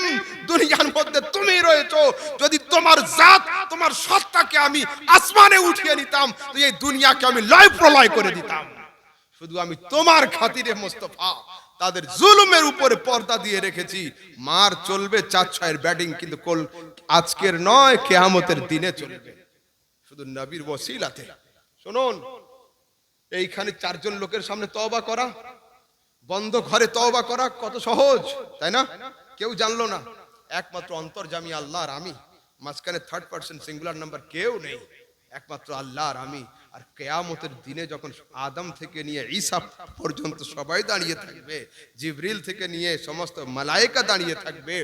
দুনিয়ার মধ্যে তুমি রয়েছো, যদি তোমার জাত তোমার সত্তাকে আমি আসমানে উঠিয়ে নিতাম তো এই দুনিয়াকে আমি লয় প্রলয় করে দিতাম। শুধু আমি তোমার খাতিরে মোস্তফা তাদের জুলুমের উপরে পর্দা দিয়ে রেখেছি। মার চলবে 4-6 ব্যাটিং, কিন্তু আজকের নয়, কিয়ামতের দিনে চলবে, শুধু নবীর ওসিলাতে। শুনুন, এইখানে 4 জন লোকের সামনে তওবা করা, বন্ধ ঘরে তওবা করা কত সহজ, তাই না? কেউ জানলো না, একমাত্র অন্তর্যামী আল্লাহর আমি, মাঝখানে থার্ড পারসন সিঙ্গুলার নাম্বার কেউ নেই, একমাত্র আল্লাহর আমি। আর কিয়ামতের দিনে যখন আদম থেকে নিয়ে ঈসা পর্যন্ত সবাই দাঁড়িয়ে থাকবে, জিবরিল থেকে নিয়ে সমস্ত মালায়েকা দাঁড়িয়ে থাকবে,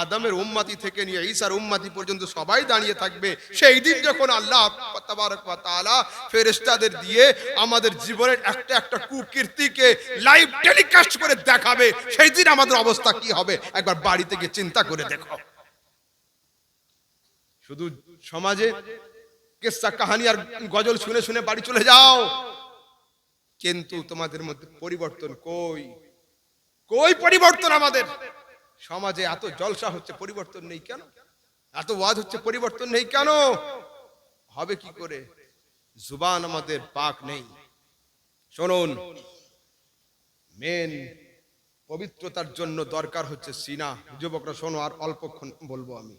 আদমের উম্মতি থেকে নিয়ে ঈসার উম্মতি পর্যন্ত সবাই দাঁড়িয়ে থাকবে, সেই দিন যখন আল্লাহ তাবারক ওয়া তাআলা ফেরেশতাদের দিয়ে আমাদের জীবনের একটা একটা কুকীর্তিকে লাইভ টেলিকাস্ট করে দেখাবে, সেই দিন আমাদের অবস্থা কি হবে একবার বাড়িতে গিয়ে চিন্তা করে দেখো। শুধু সমাজে কিসসা কাহিনী আর গজল শুনে শুনে বাড়ি চলে যাও, কিন্তু তোমাদের মধ্যে পরিবর্তন কই? কই পরিবর্তন? আমাদের সমাজে এত জলসা হচ্ছে, পরিবর্তন নেই কেন? এত ওয়াজ হচ্ছে, পরিবর্তন নেই কেন? হবে কি করে? জুবান আমাদের পাক নেই। শুনুন, মেন পবিত্রতার জন্য দরকার হচ্ছে সিনা। যুবকরা শোনো, আর অল্পক্ষণ বলবো আমি।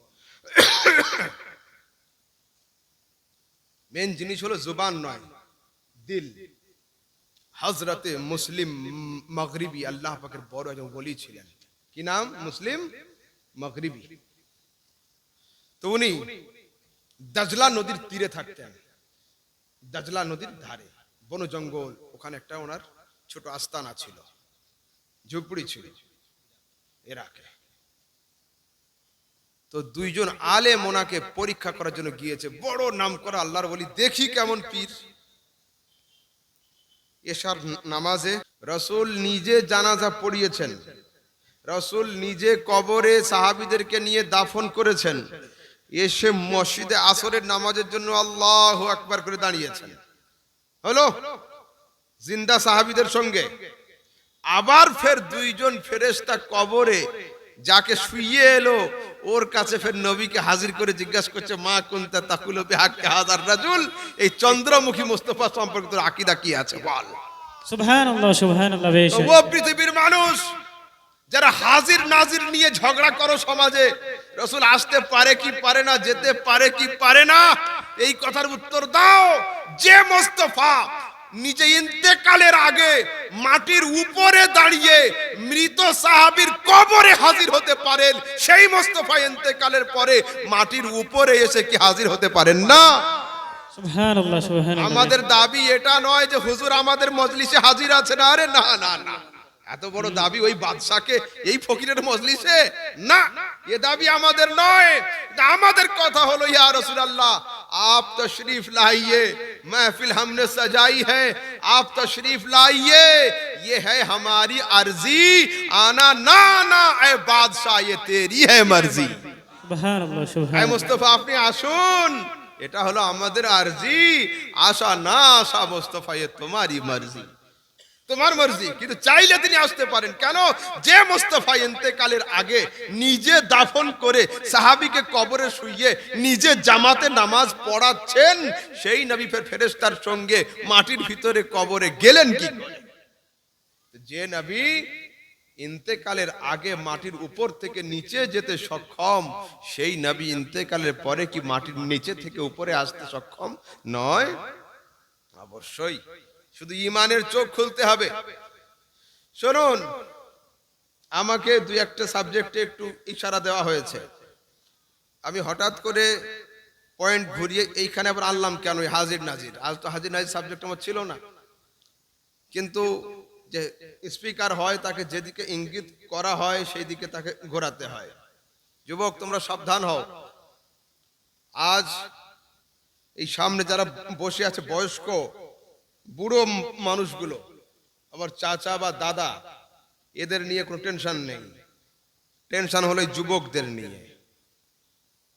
মেন জিনিস হলো জুবান নয়, দিল। হযরতে মুসলিম মাগরিবি আল্লাহ পাকের বড় একজন ওলি ছিলেন, কি নাম? মুসলিম মাগরিবি। তো উনি দাজলা নদীর তীরে থাকতেন, দাজলা নদীর ধারে বন জঙ্গল, ওখানে একটা ওনার ছোট আস্তানা ছিল, ঝুপড়ি ছিল ইরাকে। তো 2 জন আলেম ওনাকে পরীক্ষা করার জন্য গিয়েছে, বড় নাম করা আল্লাহর ওলি, দেখি কেমন পীর। এশার নামাজে রাসূল নিজে জানাজা পড়িয়েছেন, রাসূল নিজে কবরে সাহাবীদেরকে নিয়ে দাফন করেছেন, এসে মসজিদে আসরের নামাজের জন্য আল্লাহু আকবার করে দাঁড়িয়েছেন, হলো জিন্দা সাহাবীদের সঙ্গে। আবার ফের 2 জন ফেরেশতা কবরে যাকে শুইয়ে এলো ওর কাছে ফের নবীকে হাজির করে জিজ্ঞাসা করছে, মা কুনতা তাকুলু বিহাক্কি হাযার রাজুল, এই চন্দ্রমুখী মুস্তাফা সম্পর্কে তোর আকীদা কি আছে বল। সুবহানাল্লাহ, সুবহানাল্লাহ। বেশক ও পৃথিবীর মানুষ যারা হাজির নাজির নিয়ে ঝগড়া করো সমাজে, রাসূল আসতে পারে কি পারে না, যেতে পারে কি পারে না, এই কথার উত্তর দাও। যে মুস্তাফা নিজে ইন্তেকালের আগে মাটির উপরে দাঁড়িয়ে মৃত সাহাবীর কবরে হাজির হতে পারেন, সেই মুস্তাফা ইন্তেকালের পরে মাটির উপরে এসে কি হাজির হতে পারেন না? সুবহানাল্লাহ, সুবহানাল্লাহ। আমাদের দাবি এটা নয় যে হুজুর আমাদের মজলিসে হাজির আছে না, আরে না না না, এত বড় দাবি ওই বাদশাকে এই ফকিরের মজলিসে না, এ দাবি আমাদের নয়। আমাদের কথা হলো, ইয়া রাসূলুল্লাহ आप तशरीफ लाइए, महफिल हमने सजाई है, आप तशरीफ लाइए, ये है हमारी अर्जी, आना ना आना ऐ बादशाह ये तेरी है मर्जी। সুবহানাল্লাহ, ऐ সুবহানাল্লাহ। মুস্তাফা আপনি আসুন, এটা হলো আমাদের আরজি, আশা না আশা মুস্তাফা এ তোমারই মর্জি, তোমার মর্জি। কিন্তু চাইলে তিনি আসতে পারেন, কেন? যে মুস্তাফা ইন্তেকালের আগে নিজে দাফন করে সাহাবীকে কবরে শুইয়ে নিজে জামাতে নামাজ পড়াচ্ছেন, সেই নবী ফেরেশতার সঙ্গে মাটির ভিতরে কবরে গেলেন কি করে? যে নবী ইন্তেকালের আগে মাটির উপর থেকে নিচে যেতে সক্ষম, সেই নবী ইন্তেকালের পরে কি মাটির নিচে থেকে উপরে আসতে সক্ষম নয়? অবশ্যই, শুধু ঈমানের চোখ খুলতে হবে। শুনুন, আমাকে 2-1টা সাবজেক্টে একটু ইশারা দেওয়া হয়েছে, আমি হঠাৎ করে পয়েন্ট ঘুরিয়ে এইখানে আবার আনলাম কেন এই হাজির নাজির। আজ তো হাজির নাজির সাবজেক্ট আমার ছিল না, কিন্তু যে স্পিকার হয় তাকে যেদিকে ইঙ্গিত করা হয় সেই দিকে তাকে ঘোরাতে হয়। যুবক তোমরা সাবধান হও। আজ এই সামনে যারা বসে আছে বয়স্ক বুড়ো মানুষগুলো, আবার চাচা বা দাদা, এদের নিয়ে কোনো টেনশন নেই। টেনশন হলো এই যুবকদের নিয়ে।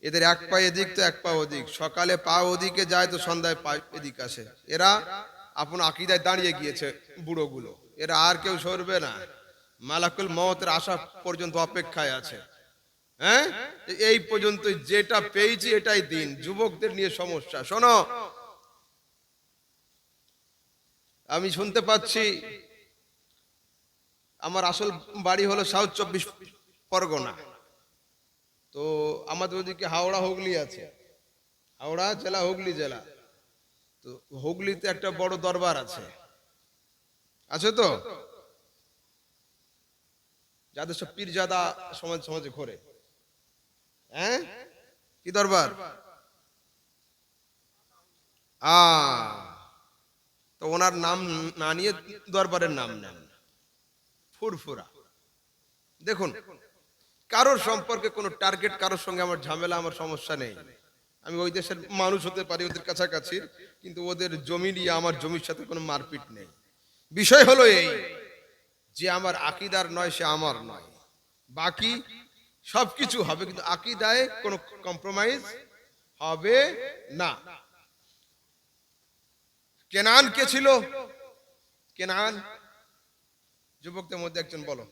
এদের এক পা এদিক তো এক পা ওদিক, সকালে পা ওদিকে যায় তো সন্ধ্যায় পা এদিক আসে। এরা আপন আকীদায় দাঁড়িয়ে গিয়েছে বুড়োগুলো, এরা আর কেউ সরবে না, মালাকুল মওতের আসা পর্যন্ত অপেক্ষায় আছে। হ্যাঁ, এই পর্যন্ত যেটা পেয়েছি এটাই দিন। যুবকদের নিয়ে সমস্যা। শোনো, আমি শুনতে পাচ্ছি, আমার আসল বাড়ি হলো সাউথ 24 পরগনা। তো আমাদের ওদিকে হাওড়া হুগলি আছে, হাওড়া জেলা হুগলি জেলা। তো হুগলিতে একটা বড় দরবার আছে, আছে তো, যাদের সব পীরজাদা সমাজে ঘোরে। হ্যাঁ, কি দরবার? তো ওনার নাম না নিয়ে দরবারের নাম নেন ফুরফুরা। দেখুন, কারোর সম্পর্কে কোনো টার্গেট, কারোর সঙ্গে আমার ঝামেলা, আমার সমস্যা নেই। আমি ওই দেশের মানুষ হতে পারি, ওদের কাছাকাছি, কিন্তু ওদের জমি নিয়ে আমার জমির সাথে কোনো মারপিট নেই। বিষয় হলো এই যে আমার আকীদার নয় সে আমার নয়, বাকি সবকিছু হবে, কিন্তু আকীদায় কোনো কম্প্রোমাইজ হবে না। কেনান কে ছিল? কেনান যুবকদের মধ্যে একজন বলো।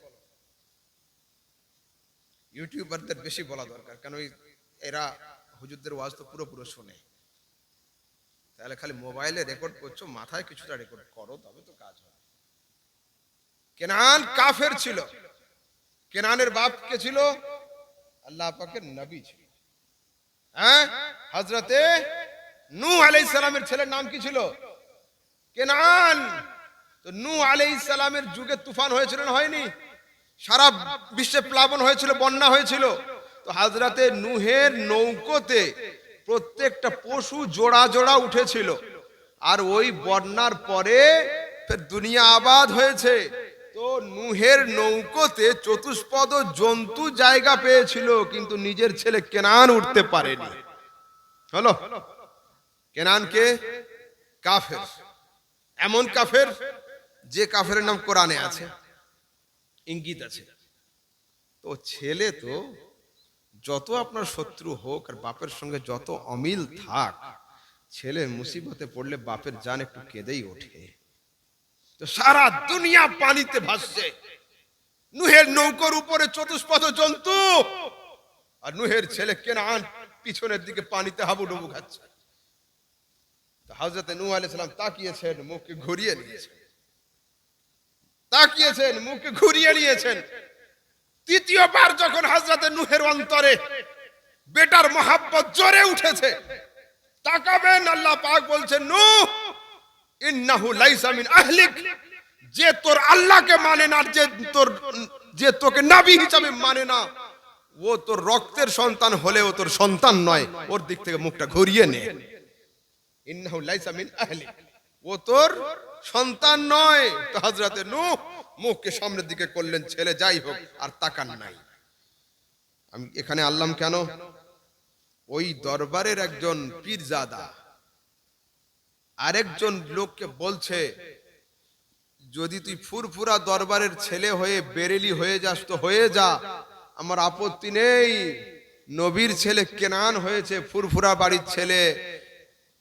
ইউটিউবারদের বেশি বলা দরকার, কারণ এরা হুজুরদের ওয়াজ তো পুরো শোনে। তাহলে খালি মোবাইলে রেকর্ড করছো, মাথায় কিছুটা রেকর্ড করো, তবে তো কাজ হবে। কেনান কাফের ছিল। কেনানের বাপ কে ছিল? আল্লাহ পাকের নবী ছিল। হ্যাঁ, হযরতে নূহ আলাইহিস সালামের ছেলের নাম কি ছিল? কেনান। তো নূহ আলাইহিস সালামের যুগে তুফান হয়েছিল না হয়নি? সারা বিশ্বে প্লাবন হয়েছিল, বন্যা হয়েছিল। তো হযরতে নূহের নৌকোতে প্রত্যেকটা পশু জোড়া জোড়া উঠেছিল। আর ওই বন্যার পরে ফের দুনিয়া আবাদ হয়েছে। তো নূহের নৌকোতে চতুষ্পদ জন্তু জায়গা পেয়েছিল, কিন্তু নিজের ছেলে কেনান উঠতে পারেনি। হলো, কেনানকে কাফের, এমন কাফের যে কাফেরের নাম কোরআনে আছে, ইঙ্গিত আছে। তো ছেলে তো যত আপনার শত্রু হোক আর বাপের সঙ্গে যত অমিল থাক, ছেলে মুসিবতে পড়লে বাপের জান একটু কেঁদেই ওঠে। তো সারা দুনিয়া পানিতে ভাসছে, নূহের নৌকার উপরে চতুষ্পদ জন্তু, আর নূহের ছেলে কেনান পিছনের দিকে পানিতে হাবুডুবু খাচ্ছে। তো হযরতে নূহ আলাইহিস সালাম তাকিয়েছেন, মুখকে ঘুরিয়ে নিয়েছেন, তাকিয়েছেন, মুখকে ঘুরিয়ে নিয়েছেন। তৃতীয়বার যখন হযরতে নূহের অন্তরে বেটার মহাব্বত জোরে উঠেছে, তাকাবেন, আল্লাহ পাক বলছেন, নূহ ইন্নাহু লাইসা মিন আহলিক, যে তোর আল্লাহকে মানে না, যে তোকে নবী হিসেবে মানে না, ও তোর রক্তের সন্তান হলেও তোর সন্তান নয়, ওর দিক থেকে মুখটা ঘুরিয়ে নে। ইন্নাহু লাইসা মিন আহলিক, ও তোর সন্তান নয়। তো হযরতে নূহ মুখকে সামনের দিকে করলেন, ছেলে যাই হোক আর তাকান নাই। আমি এখানে আল্লাম কেন? ওই দরবারের একজন পীরজাদা আরেকজন লোককে বলছে, যদি তুই ফুরফুরা দরবারের ছেলে হয়ে বেরেলি হয়ে যাস তো হয়ে যা, আমার আপত্তি নেই। নবীর ছেলে কেনান হয়েছে, ফুরফুরা বাড়ির ছেলে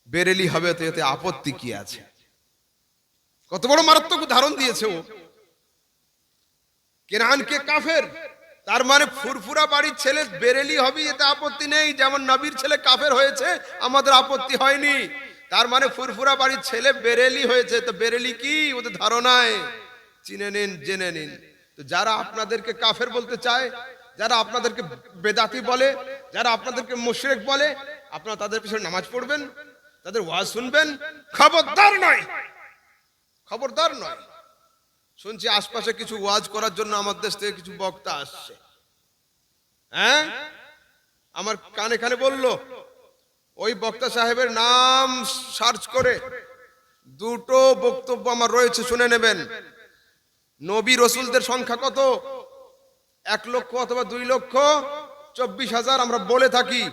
বেরেলি হবে, তো এতে আপত্তি কি আছে? কত বড় মারাত্মক ধারণ দিয়েছে ও। কেনানকে কাফের, তার মানে ফুরফুরা বাড়ির ছেলে বেরেলি হবে, এতে আপত্তি নেই। যেমন নবীর ছেলে কাফের হয়েছে, আমাদের আপত্তি হয়নি। তার মানে ফুরফুরা বাড়ির ছেলে বেরেলি হয়েছে, তো বেরেলি কি ওদের ধারণায় চিনে নিন, জেনে নিন। তো যারা আপনাদেরকে কাফের বলতে চায়, যারা আপনাদেরকে বেদাতি বলে, যারা আপনাদেরকে মুশরিক বলে, আপনারা তাদের পিছনে নামাজ পড়বেন, তাদের ওয়াজ শুনবেন? খবরদার নয়, খবরদার নয়। শুনছি আশপাশে কিছু ওয়াজ করার জন্য আমার দেশ থেকে কিছু বক্তা আসছে। হ্যাঁ, আমার কানে কানে বলল ওই বক্তা সাহেবের নাম সার্চ করে দুটো বক্তব্য আমার রয়েছে, শুনে নেবেন। নবী রসুলদের সংখ্যা কত? 1 লক্ষ অথবা 2,24,000 আমরা বলে থাকি।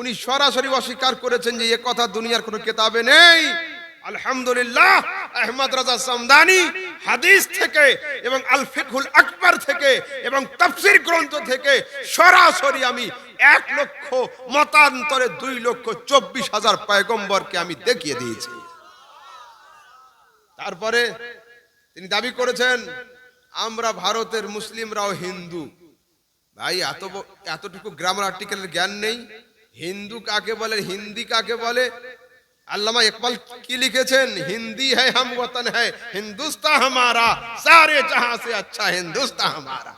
উনি সরাসরি অস্বীকার করেছেন যে এ কথা দুনিয়ার কোনো কিতাবে নেই। আলহামদুলিল্লাহ, আহমদ রাজা সামদানি হাদিস থেকে এবং আল ফিকহুল আকবার থেকে এবং তাফসীর গ্রন্থ থেকে সরাসরি আমি 1 লক্ষ মতান্তরে 2,24,000 পয়গম্বরকে আমি দেখিয়ে দিয়েছি। তারপরে তিনি দাবি করেছেন আমরা ভারতের মুসলিমরাও হিন্দু। ভাই এতটুকু গ্রামার আর্টিকেলের জ্ঞান নেই। হিন্দু কাকে বলে, হিন্দি কাকে বলে? আল্লামা ইকবাল কি লিখেছেন? হিন্দি है हम वतन है हिंदुस्तान हमारा सारे जहां से अच्छा हिंदुस्तान हमारा।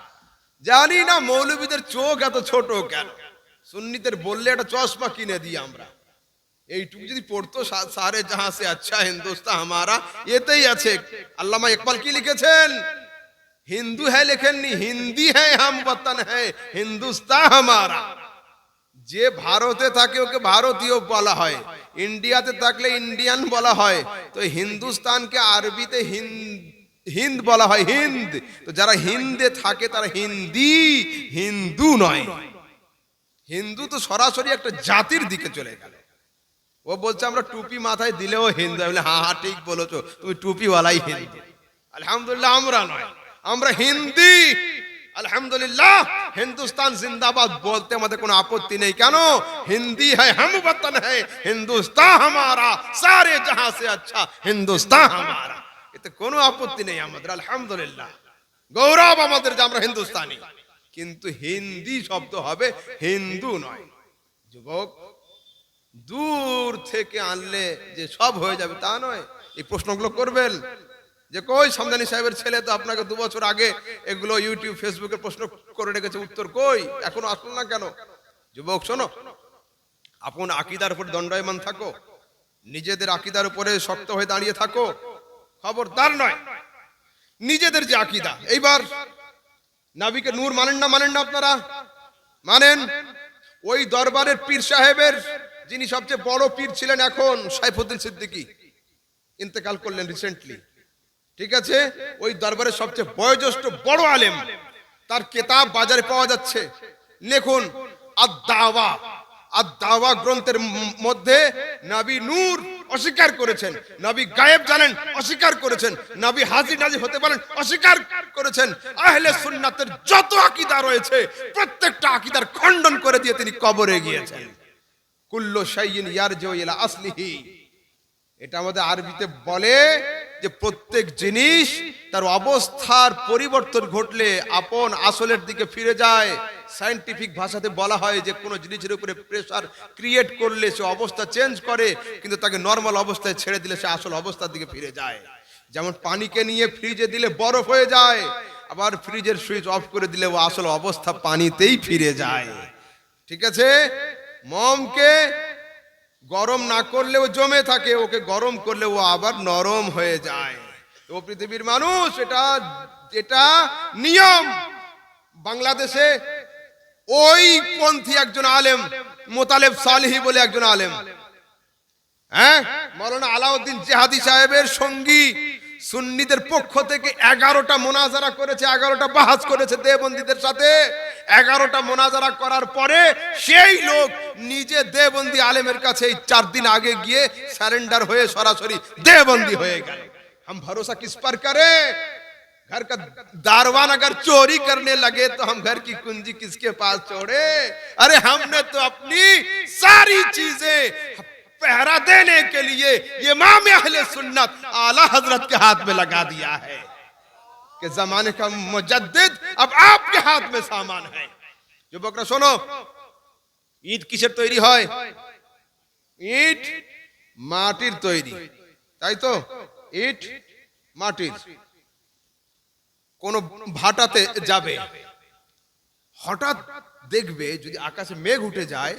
জানি না মৌলবীদের চোখ এত ছোট কেন? সুন্নিদের বললে একটা চশমা কিনে দিই আমরা। এইটুকু যদি পড়তো সারে জাহাं से अच्छा हिंदुस्तान हमारा, এতেই আছে। আল্লামা ইকবাল কি লিখেছেন? হিন্দু है লেখেননি, হিন্দি है हम वतन है हिंदुस्तान हमारा। যে ভারতে থাকে ওকে ভারতীয় বলা হয়, ইন্ডিয়াতে থাকলে ইন্ডিয়ান বলা হয়। তো হিন্দুস্তানকে আরবিতে হিন্দ বলা হয়, হিন্দ। তো যারা হিন্দে থাকে তারা হিন্দি, হিন্দু নয়। হিন্দু তো সরাসরি একটা জাতির দিকে চলে গেল। ও বলছে আমরা টুপি মাথায় দিলেও হিন্দু। বলে হ্যাঁ হ্যাঁ ঠিক বলেছো, তুমি টুপিওয়ালাই হিন্দু। আলহামদুলিল্লাহ, আমরা নয়, আমরা হিন্দি। আলহামদুলিল্লাহ, হিন্দুস্তান জিন্দাবাদ বলতে আমাদের কোনো আপত্তি নেই। কেন? হিন্দি হ্যায় হাম বতন হ্যায় হিন্দুস্তান হামারা সারে জাহাं से अच्छा হিন্দুস্তান হামারা। এতে কোনো আপত্তি নেই আমাদের। আলহামদুলিল্লাহ, গৌরব আমাদের যে আমরা হিন্দুস্তানি। কিন্তু হিন্দি শব্দ হবে, হিন্দু নয়। যুবক, দূর থেকে আনলে যে সব হয়ে যাবে তা নয়। এই প্রশ্নগুলো করবেন যে কই সামদানি সাহেবের ছেলে তো আপনাকে 2 বছর আগে এগুলো ইউটিউব ফেসবুকে প্রশ্ন করে রেখেছে, উত্তর কই? এখনো আসলো না কেন? যুবক শোনো, আপন আকীদার উপর দণ্ডায়মান থাকো, নিজেদের আকীদার উপরে শক্ত হয়ে দাঁড়িয়ে থাকো। খবরদার নয় নিজেদের যে আকীদা। এইবার নবীকে নূর মানেন না? মানেন না আপনারা? মানেন। ওই দরবারের পীর সাহেবের যিনি সবচেয়ে বড় পীর ছিলেন এখন, সাইফুদ্দিন সিদ্দিকী, ইন্তেকাল করলেন রিসেন্টলি। ঠিক আছে, ওই দরবারের সবচেয়ে বয়োজ্যেষ্ঠ বড় আলেম, তার কিতাব বাজারে পাওয়া যাচ্ছে। লিখুন আদ-দাওয়া। আদ-দাওয়া গ্রন্থের মধ্যে নবী নূর অস্বীকার করেছেন, নবী গায়েব জানেন অস্বীকার করেছেন, নবী হাজির নাজির হতে পারেন অস্বীকার করেছেন। আহলে সুন্নাতের যত আকীদা রয়েছে প্রত্যেকটা আকীদার খণ্ডন করে দিয়ে তিনি কবরে গিয়েছেন। কুল্লু শাইইন ইয়ারজিউ ইলা আসলিহি। এটা আমাদের আরবিতে বলে যে প্রত্যেক জিনিস তার অবস্থার পরিবর্তন ঘটলে আপন আসলের দিকে ফিরে যায়। সায়েন্টিফিক ভাষাতে বলা হয় যে কোনো জিনিসের উপরে প্রেসার ক্রিয়েট করলে সে অবস্থা চেঞ্জ করে, কিন্তু তাকে নরমাল অবস্থায় ছেড়ে দিলে সে আসল অবস্থার দিকে ফিরে যায়। যেমন পানিকে নিয়ে ফ্রিজে দিলে বরফ হয়ে যায়, আবার ফ্রিজের সুইচ অফ করে দিলে ও আসল অবস্থা পানিতেই ফিরে যায়। ঠিক আছে, মোমকে গরম না করলেও জমে থাকে, ওকে গরম করলে ও আবার নরম হয়ে যায়। তো পৃথিবীর মানুষ, এটা নিয়ম। বাংলাদেশে ওই পন্থী একজন আলেম, মোতালেব সালেহী বলে একজন আলেম, হ্যাঁ, মাওলানা আলাউদ্দিন জিহাদি সাহেবের সঙ্গী, সুন্নিদের পক্ষ থেকে 11টা মোনাজারা করেছে, 11টা বাহাস করেছে দেওবন্দীদের সাথে। 11টা মোনাজারা করার পরে সেই লোক নিজে দেওবন্দি আলেমের কাছে 4 দিন আগে গিয়ে সারেন্ডার হয়ে সরাসরি দেওবন্দি হয়ে গেল। हम भरोसा किस पर करें? घर का दारवान अगर चोरी करने लगे तो हम घर की कुंजी किसके पास छोड़े? अरे हमने तो अपनी सारी चीजें पहरा देने के लिए इमाम अहले सुन्नत आला हजरत के हाथ में लगा दिया है कि जमाने का मुजद्दिद अब आपके हाथ में सामान है। যুবকরা শোনো, ইট কিসের তৈরি হয়? ইট মাটির তৈরি, তাই তো? ইট মাটির। কোন ভাটাতে যাবে, হঠাৎ দেখবে যদি আকাশে মেঘ উঠে যায়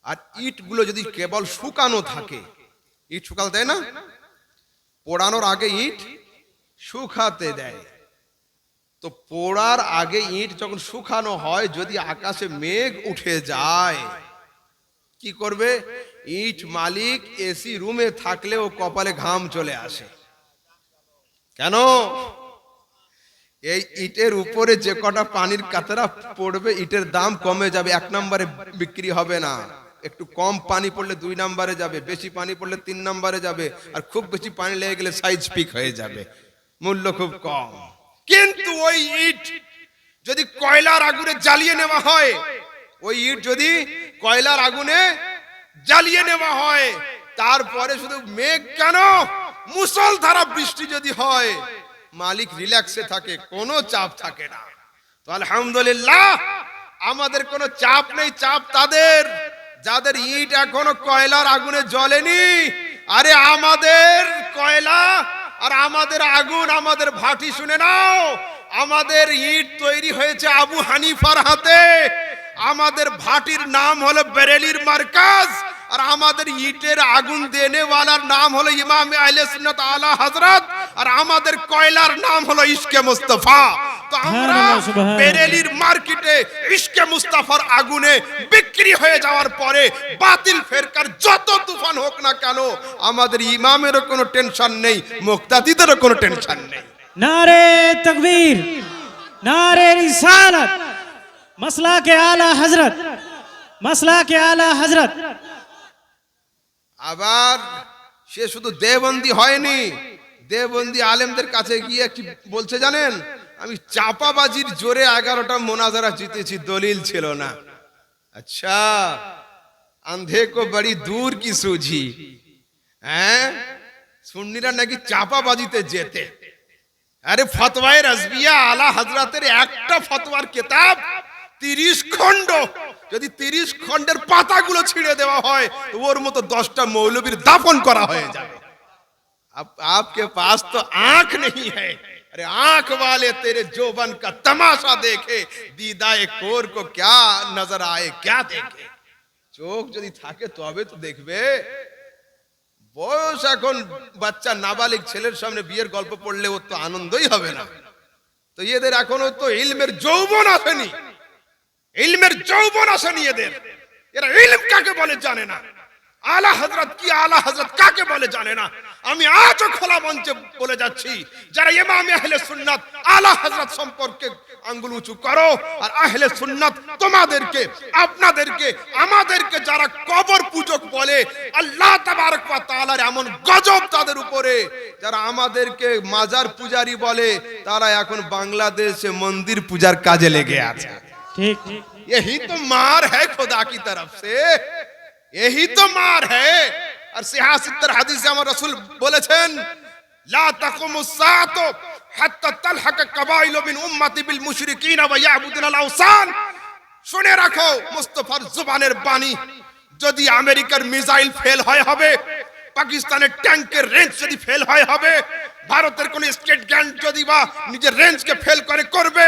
আর ইটগুলো যদি কেবল শুকানো থাকে, ইট শুকাতে দেয় না, পোড়ানোর আগে ইট শুকাতে দেয়। তো পোড়ার আগে ইট যখন শুকানো হয়, যদি আকাশে মেঘ উঠে যায় কি করবে? ইট মালিক এসি রুমে থাকলেও কপালে ঘাম চলে আসে। কেন? এই ইটের উপরে যে কটা পানির কাতরা পড়বে ইটের দাম কমে যাবে, 1 নম্বরে বিক্রি হবে না। একটু কম পানি পড়লে 2 নম্বরে যাবে, বেশি পানি পড়লে 3 নম্বরে যাবে, আর খুব বেশি পানি লেগে গেলে সাইজ পিক হয়ে যাবে, মূল্য খুব কম। কিন্তু ওই ইট যদি কয়লার আগুনে জ্বালিয়ে নেওয়া হয়, ওই ইট যদি কয়লার আগুনে জ্বালিয়ে নেওয়া হয়, তারপরে শুধু মেঘ কেন, মুষলধারা বৃষ্টি যদি হয়, মালিক রিল্যাক্সে থাকে, কোনো চাপ থাকে না। তো আলহামদুলিল্লাহ আমাদের কোনো চাপ নেই, চাপ তাদের যাদের ইট এখনো কয়লার আগুনে জ্বলেনি। আরে আমাদের কয়লা আর আমাদের আগুন, আমাদের ভাটি শুনে নাও, আমাদের ইট তৈরি হয়েছে আবু হানিফার হাতে, আমাদের ভাটির নাম হলো বেরেলির মার্কাজ, আর আমাদের ইটের আগুন দেনেওয়ালার নাম হলো ইমাম আহলে সুন্নাত আলা হযরত, আর আমাদের কয়লার নাম হলো ইশকে মুস্তাফা। তো আমরা বেরেলির মার্কেটে ইশকে মুস্তাফার আগুনে বিক্রি হয়ে যাওয়ার পরে বাতিল ফেরকার যত তুফান হোক না কেন, আমাদের ইমামেরও কোনো টেনশন নেই, মুক্তাদিদেরও কোনো টেনশন নেই। नारे तकबीर, नारे रिसालत, मसला के आला हजरत, मसला के आला हजरत। আবার সে শুধু দেওবন্দি হয়নি, দেওবন্দি আলেমদের কাছে গিয়ে কি বলছে জানেন? আমি চাপাবাজির জোরে 11টা মোনাজারা জিতেছি, দলিল ছিল না। আচ্ছা, আন্ধে কো বড়ি দূর কি সুঝি। হ্যাঁ, সুন্নিরা নাকি চাপাবাজিতে জেতে। আরে ফতওয়ায়ে রাজবিয়া আলা হযরতের একটা ফতোয়ার কিতাব 30 খণ্ড, যদি 30 খণ্ডের পাতাগুলো ছিঁড়ে দেওয়া হয় তো ওর মতো 10টা মৌলবীর দাফন করা হয়ে যাবে। आपके पास तो आंख नहीं है, अरे आंख वाले तेरे जोबन का तमाशा देखे, दीदाए कोर को क्या नजर आए, क्या देखे। চোখ যদি থাকে তবে তো দেখবে। বয়স এখন বাচ্চা নাবালিগ ছেলের সামনে বিয়ের গল্প পড়লে ওর তো আনন্দই হবে না। তো এদের এখনো তো ইলমের যৌবন আসেনি, ইলমের যৌবন আসেনি এদের। এরা ইলম কাকে বলে জানে না, আলা হযরত কি, আলা হযরত কাকে বলে জানে না। আমি আজও খোলা মঞ্চে বলে যাচ্ছি, যারা ইমাম আহলে সুন্নাত আলা হযরত সম্পর্কে আঙ্গুল উঁচু করো, আর আহলে সুন্নাত তোমাদেরকে, আপনাদেরকে, আমাদেরকে যারা কবর পূজক বলে, আল্লাহ তাবারক ওয়া তাআলার এমন গজব তাদের উপরে, যারা আমাদেরকে মাজার পূজারি বলে, তারা এখন বাংলাদেশে মন্দির পূজার কাজে লেগে আছে। ठीक, यही तो मार है खुदा की तरफ से, यही तो मार है। और सियासत हदीस में हमारे रसूल बोलेছেন, ला तकुमुस साअतु हत्ता तलहक कबाइल मिन उम्मती बिल मुशरिकीन व याबुदुन अल अवसान। শুনে রাখো মুস্তাফার জবানের বাণী, যদি আমেরিকার মিসাইল ফেল হয় হবে, পাকিস্তানের ট্যাঙ্কের রেঞ্জ যদি ফেল হয় হবে, ভারতের কোন স্টেট গ্যান্ড যদি বা নিজের রেঞ্জকে ফেল করে করবে,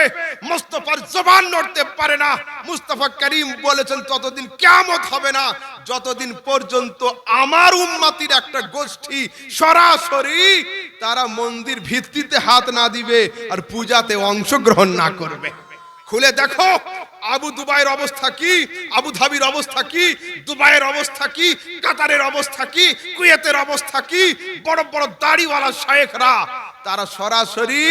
মুস্তাফার জবান নড়তে পারে না। মুস্তাফা করিম বলেছেন ততদিন কিয়ামত হবে না যতদিন পর্যন্ত আমার উম্মতির একটা গোষ্ঠী সরাসরি তারা মন্দির ভিত্তিতে হাত না দিবে আর পূজাতে অংশগ্রহণ না করবে। খুলে দেখো আবু দুবাইয়ের অবস্থা কি, আবু ধাবির অবস্থা কি, দুবাইয়ের অবস্থা কি, কাতারের অবস্থা কি, কুয়েতের অবস্থা কি। বড় বড় দাড়িওয়ালা শায়েখরা তারা সরাসরি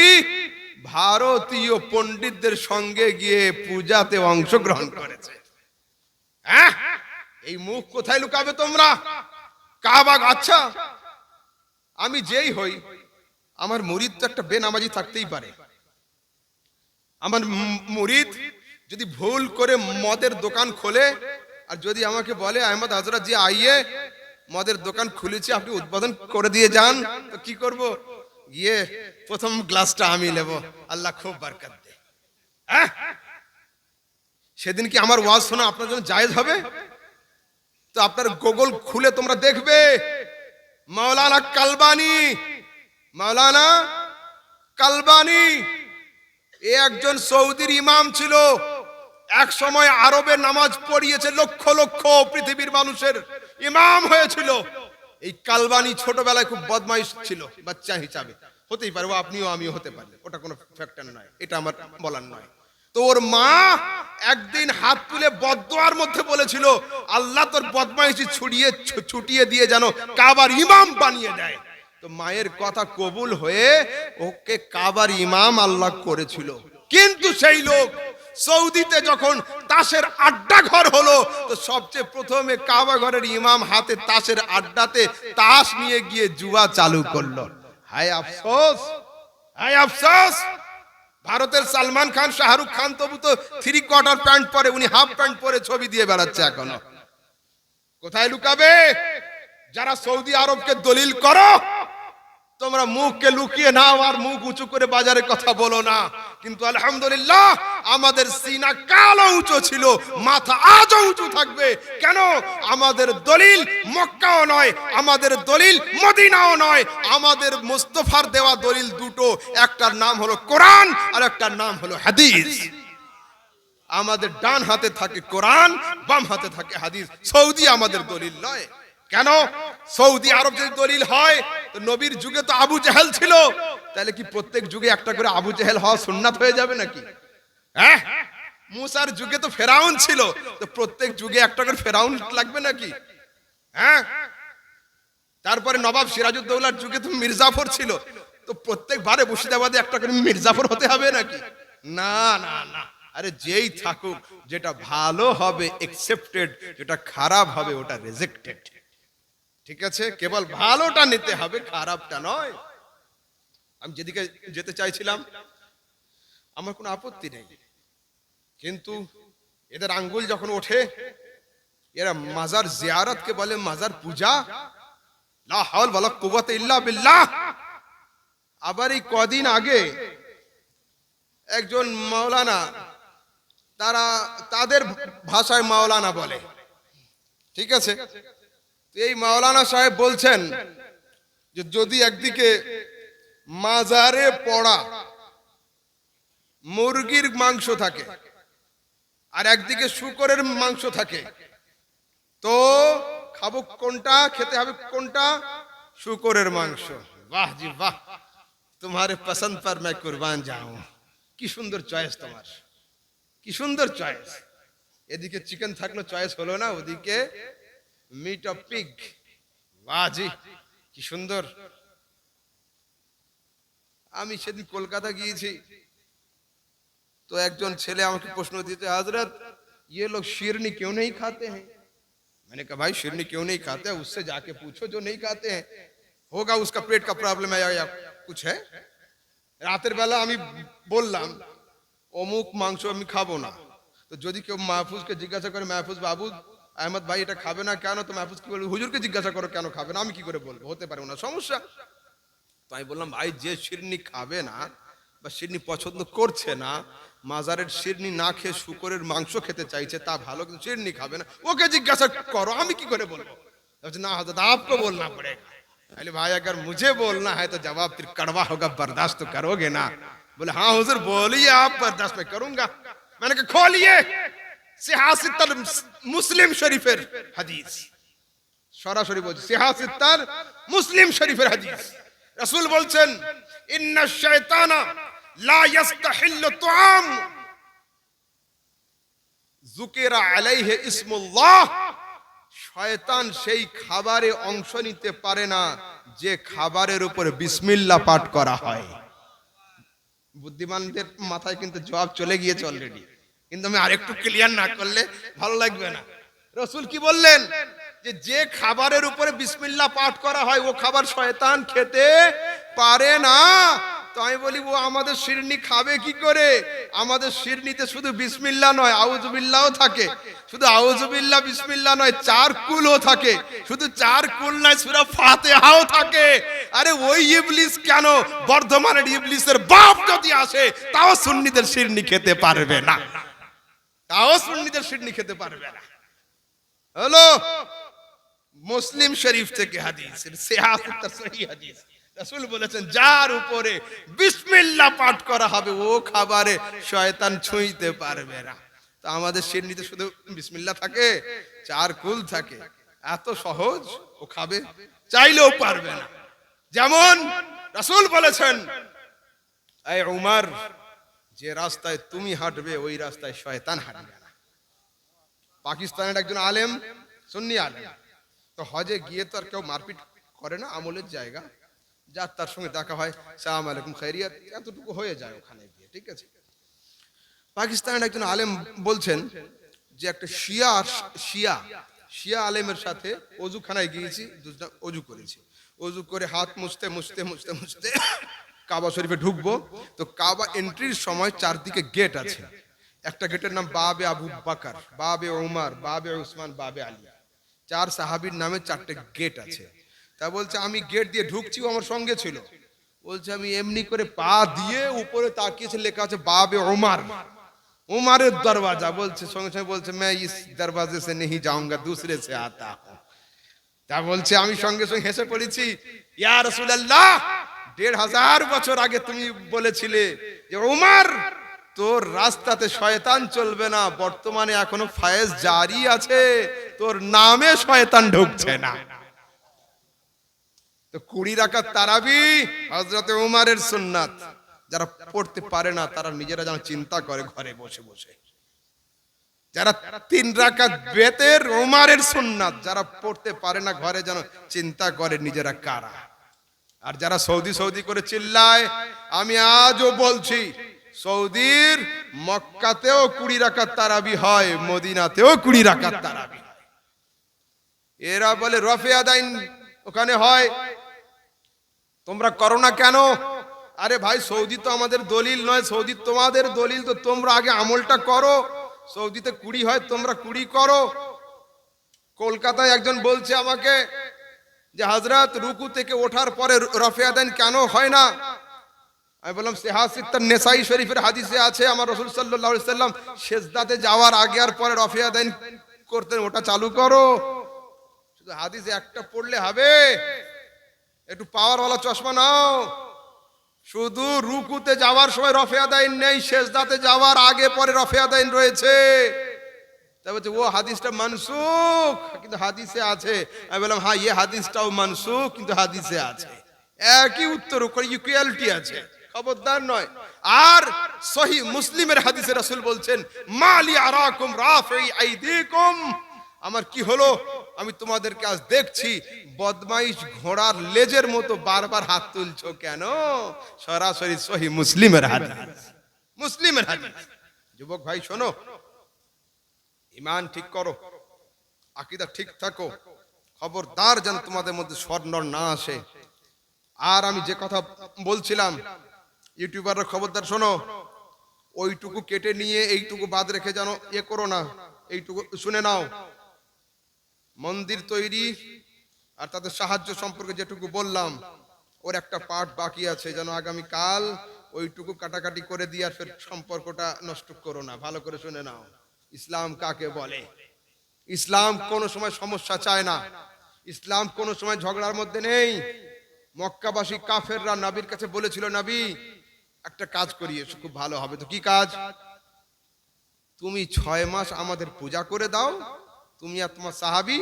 ভারতীয় পণ্ডিতদের সঙ্গে গিয়ে পূজাতে অংশগ্রহণ করেছে। হ্যাঁ, এই মুখ কোথায় লুকাবে তোমরা? কাবা, আচ্ছা আমি যেই হই, আমার মুরিদ তো একটা বেনামাজি থাকতেই পারে। আমার মুরিদ যদি ভুল করে মদের দোকান খোলে আর যদি আমাকে বলে আহমদ হযরত জি আইয়ে মদের দোকান খুলেছি, আপনি উদ্বোধন করে দিয়ে যান, তো কি করব? গিয়ে প্রথম গ্লাসটা আমি নেব, আল্লাহ খুব বরকত দে। হ্যাঁ, সেদিন কি আমার ওয়াজ শোনা আপনার জন্য জায়েজ হবে? তো আপনার গুগল খুলে তোমরা দেখবে মাওলানা কালবানি, মাওলানা কালবানি এ একজন সৌদির ইমাম ছিল, এক সময় আরবে নামাজ পড়িয়েছে, লক্ষ লক্ষ পৃথিবীর মানুষের ইমাম হয়েছিল। এই কালবানি ছোটবেলায় খুব বদমাইশ ছিল বাচ্চা হিসাবে, হতেই পারে, ও আপনিও আমিও হতে পারি, ওটা কোনো ফ্যাক্টর নয়, এটা আমার বলার নয়। তোর মা একদিন হাত তুলে বদদোয়ার মধ্যে বলেছিল, আল্লাহ তোর বদমাইশি ছুটিয়ে দিয়ে যেন কাবার ইমাম বানিয়ে দেয়। তো মায়ের কথা কবুল হয়ে ওকে কাবার ইমাম আল্লাহ করেছিল। কিন্তু সেই লোক সৌদিতে যখন তাসের আড্ডা ঘর হলো, তো সবচেয়ে প্রথমে কাবা ঘরের ইমাম হাতে তাসের আড্ডাতে তাস নিয়ে গিয়ে জুয়া চালু করলো। হায় আফসোস, হায় আফসোস। ভারতের সালমান খান, শাহরুখ খান তবু তো 3/4 প্যান্ট পরে, উনি হাফ প্যান্ট পরে ছবি দিয়ে বেড়াচ্ছে এখনো। কোথায় লুকাবে? যারা সৌদি আরবকে দলিল করো, তোমরা মুখকে লুকিয়ে নাও আর মুখ উঁচু করে বাজারে কথা বলো না। কিন্তু আলহামদুলিল্লাহ আমাদের সিনা কালো উঁচু ছিল, মাথা আজও উঁচু থাকবে। কেন? আমাদের দলিল মক্কাও নয়, আমাদের দলিল মদিনাও নয়, আমাদের মুস্তাফার দেওয়া দলিল দুটো, একটার নাম হলো কোরআন আর একটার নাম হলো হাদিস। আমাদের ডান হাতে থাকে কোরআন, বাম হাতে থাকে হাদিস। সৌদি আমাদের দলিল নয়। কেন? সৌদি আরব যদি দলিল হয়, তো নবীর যুগে তো আবু জেহেল ছিল, তাহলে কি প্রত্যেক যুগে একটা করে আবু জেহেল হওয়া সুন্নাত হয়ে যাবে নাকি? হ্যাঁ, মুসার যুগে তো ফেরাউন ছিল, তো প্রত্যেক যুগে একটা করে ফেরাউন লাগবে নাকি? হ্যাঁ, তারপরে নবাব সিরাজউদ্দৌলার যুগে তো মির্জাফর ছিল, তো প্রত্যেকবারে মুর্শিদাবাদে একটা করে মির্জাফর হতে হবে নাকি? না না না, আরে যেই থাকুক, যেটা ভালো হবে একসেপ্টেড, যেটা খারাপ হবে ওটা রিজেক্টেড। ঠিক আছে, কেবল ভালোটা নিতে হবে, খারাপটা নয়। আমি যেদিকে যেতে চাইছিলাম, আমার কোনো আপত্তি নেই, কিন্তু এদের আঙ্গুল যখন ওঠে, এরা মাজার জিয়ারতকে বলে মাজার পূজা। লা হাওল ওয়ালা কুওয়াতা ইল্লা বিল্লাহ। আবার এই কদিন আগে একজন মাওলানা, তাদের ভাষায় মাওলানা বলে, ঠিক আছে, এই মাওলানা সাহেব বলছেন যে যদি একদিকে মাজারে পড়া মুরগির মাংস থাকে আর একদিকে শুকরের মাংস থাকে, তো খাবো কোনটা, খেতে হবে কোনটা? শুকরের মাংস। বাহ জি বাহ, তোমারে পছন্দ পর मैं কুরবান जाऊं। কি সুন্দর চয়েস তোমার, কি সুন্দর চয়েস। এদিকে চিকেন থাকলো, চয়েস হলো না, ওদিকে মিট অফ পিগ। বাহ জি, কি সুন্দর। আমি সেদিন কলকাতা গিয়েছি, तो একজন ছেলে আমাকে প্রশ্ন দিতে, हजरत ये लोग शिरनी क्यों नहीं खाते हैं? मैंने कहा भाई शिरनी क्यों नहीं खाते हैं, उससे जाके पूछो जो नहीं खाते हैं, होगा उसका पेट का प्रॉब्लम है या कुछ है। রাতের বেলা আমি বললাম অমুক মাংস আমি খাবো না, তো যদি কেউ মাহফুজকে জিজ্ঞাসা করে, মাহফুজ বাবু আহমদ ভাই এটা খাবে না কেন, তো মাহফুজ কি বলবে, হুজুরকে জিজ্ঞাসা করো কেন খাবে না, আমি কি করে বলবো, হতে পারে না সমস্যা। তো আমি বললাম ভাই যে শিরনি খাবে না বা শিরনি পছন্দ করছে না, মাজারের শিরনি না খেয়ে শুকরের মাংস খেতে চাইছে, তা ভালো, কিন্তু শিরনি খাবে না, ওকে জিজ্ঞাসা করো, আমি কি করে বলবো। না হজরত आपको बोलना पड़ेगा। अरे भाई अगर मुझे बोलना है तो जवाब फिर कड़वा होगा, बर्दाश्त तो करोगे ना। बोले हाँ हुजूर बोलिए, आप बर्दाश्त में करूंगा। मैंने कहा खोलिए सिहासित्तर मुस्लिम शरीफेर हदीस, সরাসরি বলছি সিহাসিত্তার মুসলিম শরীফের হাদিস। রাসূল বলছেন ইন্নাশ শাইতানা লা ইস্তাহিল্লু তুআম যুকিরা আলাইহি ইসমুল্লাহ। শয়তান সেই খাবারে অংশ নিতে পারে না যে খাবারের উপর বিসমিল্লাহ পাঠ করা হয়। বুদ্ধিমানদের মাথায় কিন্তু জবাব চলে গিয়েছে অলরেডি, কিন্তু আমি আরেকটু ক্লিয়ার না করলে ভালো লাগবে না। রাসূল কি বললেন, যে খাবারের উপরে বিসমিল্লাহ পাঠ করা হয় ও খাবার শয়তান খেতে পারে না। তো আমি বলি ও আমাদের শিরনি খাবে কি করে? আমাদের শিরনিতে শুধু বিসমিল্লাহ নয় আউযুবিল্লাহও থাকে, শুধু আউযুবিল্লাহ বিসমিল্লাহ নয়, 4 কুলও থাকে, শুধু 4 কুল নয় সূরা ফাতিহাও থাকে। আরে ওই ইবলিস কেন, বর্ধমানের ইবলিসের বাপ যদি আসে তাও সুন্নিদের শিরনি খেতে পারবে না, তাও সুন্নিদের শিরনি খেতে পারবে না। হলো মুসলিম শরীফ থেকে হাদিস, সিহাসিত্তার সহিহ হাদিস। রাসূল বলেছেন যার উপরে বিসমিল্লাহ পাঠ করা হবে ও খাবারে শয়তান ছুঁইতে পারবে না। তো আমাদের শিরনিতে শুধু বিসমিল্লাহ থাকে, 4 কুল থাকে, এত সহজ ও খাবে চাইলেও পারবে না। যেমন রাসূল বলেছেন এই উমর যে রাস্তায় তুমি হাঁটবে ওই রাস্তায় শয়তান হাঁটবে না। পাকিস্তানের একজন আলেম, সুন্নি আলেম, তো হজে গিয়ে তো আর কেউ মারপিট করে না, আমলের জায়গা, যার তার সঙ্গে দেখা হয়, সালাম আলাইকুম খাইরিয়াত, এতটুকু হয়ে যায় ওখানে গিয়ে, ঠিক আছে। পাকিস্তানের একজন আলেম বলছেন যে একটা শিয়া শিয়া আলেমের সাথে অজুখানায় গিয়েছি, অজু করেছি, অজু করে হাত মুছতে মুছতে মুছতে মুছতে কাবা শরীফে ঢুকবো, তো কাবা এন্ট্রির সময় চারদিকে গেট আছে। একটা গেটের নাম বাবে আবু বাকার, বাবে ওমর, বাবে উসমান, বাবে আলী, 4 সাহাবীর নামে 4টে গেট আছে। তা বলছে আমি গেট দিয়ে ঢুকছি, ও আমার সঙ্গে ছিল, বলছে আমি এমনি করে পা দিয়ে উপরে তাকিয়েছে, লেখা আছে বাবে ওমর, उमर दरवाजा, বলছে সঙ্গে সঙ্গে বলছে मैं इस दरवाजे से नहीं जाऊंगा, दूसरे से आता हूं। তা বলছে আমি সঙ্গে সঙ্গে হেসে পড়েছি, ইয়া রাসূলুল্লাহ 1500 বছর আগে তুমি বলেছিলে যে উমর তোর রাস্তাতে শয়তান চলবে না, বর্তমানে এখনো ফায়েজ জারি আছে, তোর নামে শয়তান ঢুকছে না। তো 20 রাকাত তারাবি হযরতে উমরের সুন্নাত, যারা পড়তে পারে না তারা নিজেরা যেন চিন্তা করে ঘরে বসে বসে, যারা 3 রাকাত বেতের উমরের সুন্নাত, যারা পড়তে পারে না ঘরে যেন চিন্তা করে নিজেরা কারা। আর যারা সৌদি সৌদি করে চিল্লায়, আমি আজও বলছি সৌদির মক্কাতেও 20 রাকাত তারাবি হয়, মদিনাতেও 20 রাকাত তারাবি হয়। এরা বলে রফে আদাইন ওখানে হয়, তোমরা করো না কেন? আরে ভাই সৌদি তো আমাদের দলিল নয়, সৌদি তোমাদের দলিল, তো তোমরা আগে আমলটা করো। সৌদিতে 20 হয়, তোমরা 20 করো। কলকাতায় একজন বলছে আমাকে যে হযরত রুকু থেকে ওঠার পরে রফে আদাইন কেন হয় না? আমি বললাম সিহাসিত্তান নেসাই শরীফের হাদিসে আছে আমার রাসূল সাল্লাল্লাহু আলাইহি সাল্লাম সিজদাতে যাওয়ার আগে আর পরে রফে আদাইন করতেন, ওটা চালু করো। শুধু হাদিসে একটা পড়লে হবে? একটু পাওয়ারওয়ালা চশমা নাও। শুধু রুকুতে যাওয়ার সময় রফে আদাইন নেই, সিজদাতে যাওয়ার আগে পরে রফে আদাইন রয়েছে। তবে ও হাদিসটা মানসুখ, কিন্তু হাদিসে আছে। আমি বললাম হ্যাঁ এই হাদিসটাও মানসুখ, কিন্তু হাদিসে আছে। একই উত্তর, ওখানে ইকুয়ালিটি আছে, খবরদার নয়। আর সহিহ মুসলিমের হাদিসে রাসূল বলছেন মালি আরাকুম রাফি আইদিকুম, আমার কি হলো আমি তোমাদেরকে আজ দেখছি বদমাইশ ঘোড়ার লেজের মতো বারবার হাত তুলছো কেন? সরাসরি সহিহ মুসলিমের হাদিস, মুসলিমের হাদিস। যুবক ভাই শোনো, ঈমান ঠিক করো, আকীদা ঠিক থাকো, খবরদার যেন তোমাদের মধ্যে স্বর্ণর না আসে। আর আমি যে কথা বলছিলাম, ইউটিউবাররা খবরদার শোনো, ওইটুকু কেটে নিয়ে এইটুকু বাদ রেখে যেন করো না। এইটুকু শুনে নাও, মন্দির তৈরি আর তাদের সাহায্য সম্পর্কে যেটুকু বললাম, ওর একটা পার্ট বাকি আছে, যেন আগামী কাল ওইটুকু কাটাকাটি করে দিয়ে আর ফের সম্পর্কটা নষ্ট করো না। ভালো করে শুনে নাও, ইসলাম কাকে বলে। ইসলাম কোনো সময় সমস্যা চায় না, ইসলাম কোনো সময় ঝগড়ার মধ্যে নেই। মক্কাবাসী কাফেররা নবীর কাছে বলেছিল, নবী একটা কাজ করিয়েছো, খুব ভালো হবে। তো কি কাজ? তুমি 6 মাস আমাদের পূজা করে দাও, তুমি আর তোমার সাহাবী,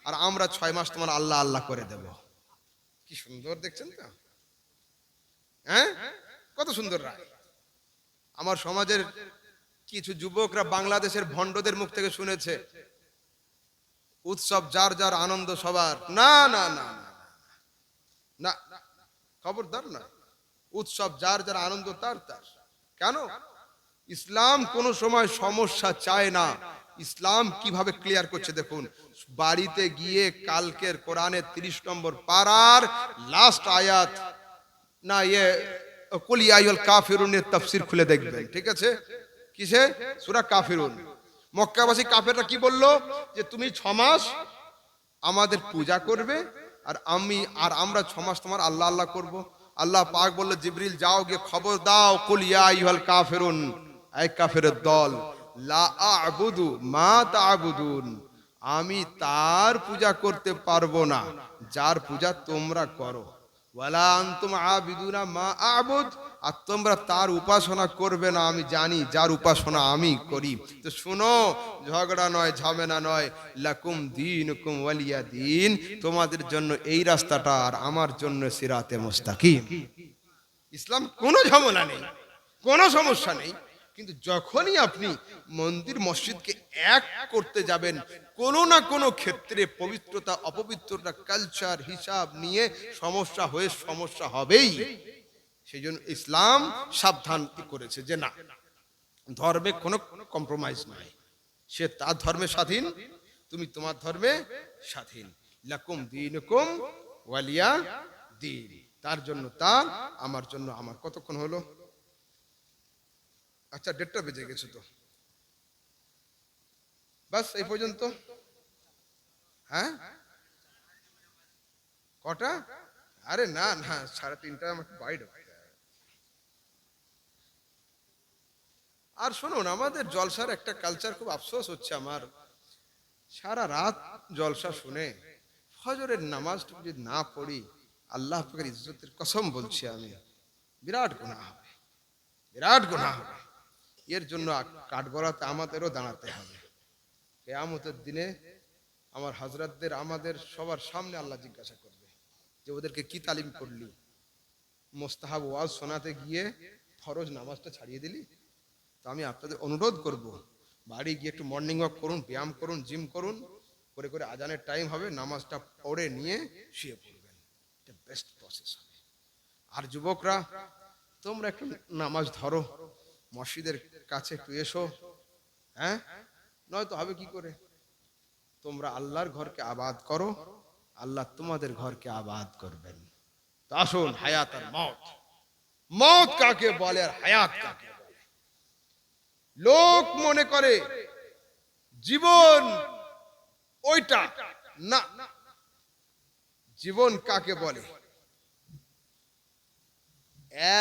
আর আমরা 6 মাস তোমার আল্লাহ আল্লাহ করে দেব। কি সুন্দর দেখছেন তো, হ্যাঁ কত সুন্দর রায়। আমার সমাজের কিছু যুবকরা বাংলাদেশের ভণ্ডদের মুখ থেকে শুনেছে উৎসব যার যার আনন্দ সবার। না না না না, খবরদার না, উৎসব যার যার আনন্দ তার তার। কেন? ইসলাম কোন সময় সমস্যা চায় না। ইসলাম কিভাবে ক্লিয়ার করছে দেখুন, বাড়িতে গিয়ে কালকের কোরআনের 30 নম্বর পারার লাস্ট আয়াত, না কুল ইয়া আইয়ুল কাফিরুনের তাফসীর খুলে দেখবেন, ঠিক আছে? কিসে? সূরা কাফিরুন। মক্কাবাসী কাফেররা কি বলল? যে তুমি 6 মাস আমাদের পূজা করবে, আর আমরা 6 মাস তোমার আল্লাহ আল্লাহ করব। আল্লাহ পাক বলল, জিবরিল যাও গিয়ে খবর দাও, কুল ইয়া আইয়ুহাল কাফিরুন, এই কাফেরের দল, লা আ'বুদু মা তা'বুদুন, আমি তার পূজা করতে পারবো না যার পূজা তোমরা করো, ওয়ালা আনতুম আবিদুনা মা আ'বুদ, আর তোমরা তার উপাসনা করবে না, আমি জানি যার উপাসনা আমি করি। তো শুনো, ঝগড়া নয়, ঝামেলা নয়, লাকুম দীনুকুম ওয়ালিয়া দীন, তোমাদের জন্য এই রাস্তাটা আর আমার জন্য সিরাতে মুস্তাকিম। ইসলাম কোনো ঝামেলা নেই। কোনো সমস্যা নেই। কিন্তু যখনই আপনি মন্দির মসজিদকে এক করতে যাবেন, কোনো না কোনো ক্ষেত্রে পবিত্রতা অপবিত্রতা কালচার হিসাব নিয়ে সমস্যা হবেই। সেই জন্য ইসলাম সাবধান করেছে যে না, ধর্মে কোনো কম্প্রোমাইজ নাই। সে তার ধর্মে স্বাধীন, তুমি তোমার ধর্মে স্বাধীন। লাকুম দীনুকুম ওয়ালিয়া দীন। তার জন্য তার, আমার জন্য আমার। কতক্ষণ হলো? আচ্ছা, 1:30 বেজে গেছে তো, বাস এই পর্যন্ত। হ্যাঁ, কটা? আরে না না, 3:30 আমাকে বাইরে। আর শুনুন, আমাদের জলসার একটা কালচার, খুব আফসোস হচ্ছে আমার, সারা রাত জলসা শুনে ফজরের নামাজটুকু যদি না পড়ি, আল্লাহ পাকের ইজ্জতের কসম বলছি আমি, বিরাট গুনাহ হবে, বিরাট গুনাহ হবে। এর জন্য কাঠগড়াতে আমাদেরও দাঁড়াতে হবে। কিয়ামতের দিনে আমার হযরতদের, আমাদের সবার সামনে আল্লাহ জিজ্ঞাসা করবে যে ওদেরকে কি তালিম করলি? মুস্তাহাব ওয়াজ শোনাতে গিয়ে ফরজ নামাজটা ছাড়িয়ে দিলি। তো আমি আপনাদের অনুরোধ করব, বাড়ি গিয়ে একটু মর্নিং ওয়াক করুন, ব্যায়াম করুন, জিম করুন, করে করে আজানের টাইম হবে, নামাজটা পড়ে নিয়ে শুয়ে পড়বেন। এটা বেস্ট প্রসেস হবে। আর যুবকরা, তোমরা একটু নামাজ ধরো, মসজিদের কাছে একটু এসো। হ্যাঁ, নয়তো হবে কি করে? তোমরা আল্লাহর ঘরকে আবাদ করো, আল্লাহ তোমাদের ঘরকে আবাদ করবেন। তো আসুন, হায়াত আর মওত, মওত কাকে বলে আর হায়াত কাকে বলে? লোক মনে করে জীবন ওইটা না। জীবন কাকে বলে?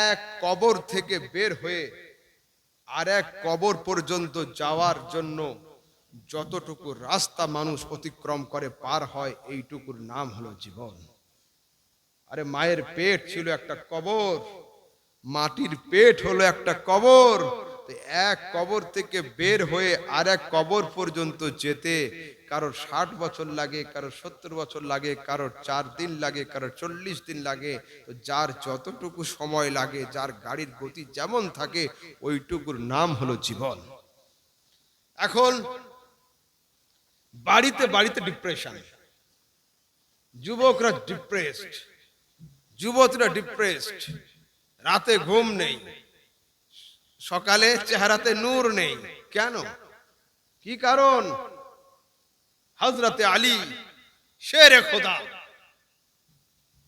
এক কবর থেকে বের হয়ে আর এক কবর পর্যন্ত যাওয়ার জন্য যতটুকু রাস্তা মানুষ অতিক্রম করে পার হয়, এইটুকুর নাম হলো জীবন। আরে মায়ের পেট ছিল একটা কবর, মাটির পেট হলো একটা কবর। এক কবর থেকে বের হয়ে আর এক কবর পর্যন্ত যেতে কারোর 60 বছর লাগে, কারোর 70 বছর লাগে, কারোর 4 দিন লাগে, কারোর 40 দিন লাগে। তো যার যতটুকু সময় লাগে, যার গাড়ির গতি যেমন থাকে, ওইটুকুর নাম হলো জীবন। এখন বাড়িতে বাড়িতে ডিপ্রেশন, যুবকরা ডিপ্রেসড, যুবতীরা ডিপ্রেসড, রাতে ঘুম নেই, সকালে চেহারাতে নূর নেই। কেন? কি কারণ? হযরতে আলী শেরে খোদা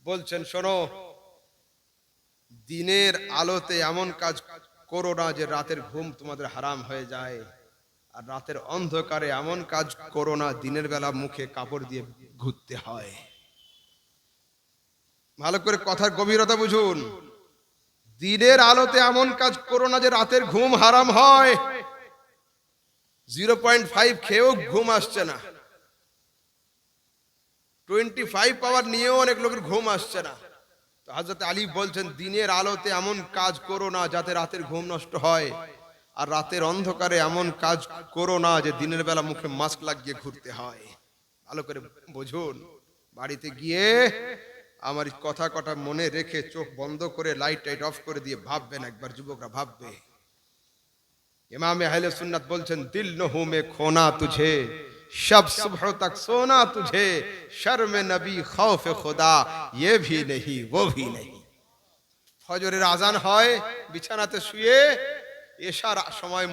বলছেন, শোনো, দিনের আলোতে এমন কাজ করো না যে রাতের ঘুম তোমাদের হারাম হয়ে যায়, আর রাতের অন্ধকারে এমন কাজ করো না দিনের বেলা মুখে কাপড় দিয়ে ঘুরতে হয়। ভালো করে কথার গভীরতা বুঝুন। দিনের আলোতে এমন কাজ করো না যে রাতের ঘুম হারাম হয়। 0.5 খেয়েও ঘুম আসছে না, 25 পাওয়ার নিয়েও অনেক লোকের ঘুম আসছে না। তো হযরত আলী বলছেন, দিনের আলোতে এমন কাজ করো না যাতে রাতের ঘুম নষ্ট হয়, আর রাতের অন্ধকারে এমন কাজ করো না যে দিনের বেলা মুখে মাস্ক লাগিয়ে ঘুরতে হয়। ভালো করে বুঝুন। বাড়িতে গিয়ে আমার কথা কটা মনে রেখে চোখ বন্ধ করে লাইট টাইট অফ করে দিয়ে ভাববেন একবার, যুবকরা ভাববে। ইমামে আহলে সুন্নাত বলছেন, দিল নহু মে খোনা তুঝে, শব সুবহ তক সোনা তুঝে, শর্মে নবী খৌফে খুদা ये भी नहीं वो भी नहीं। ফজরের আজান হয়, বিছানাতে শুয়ে, এশার সময়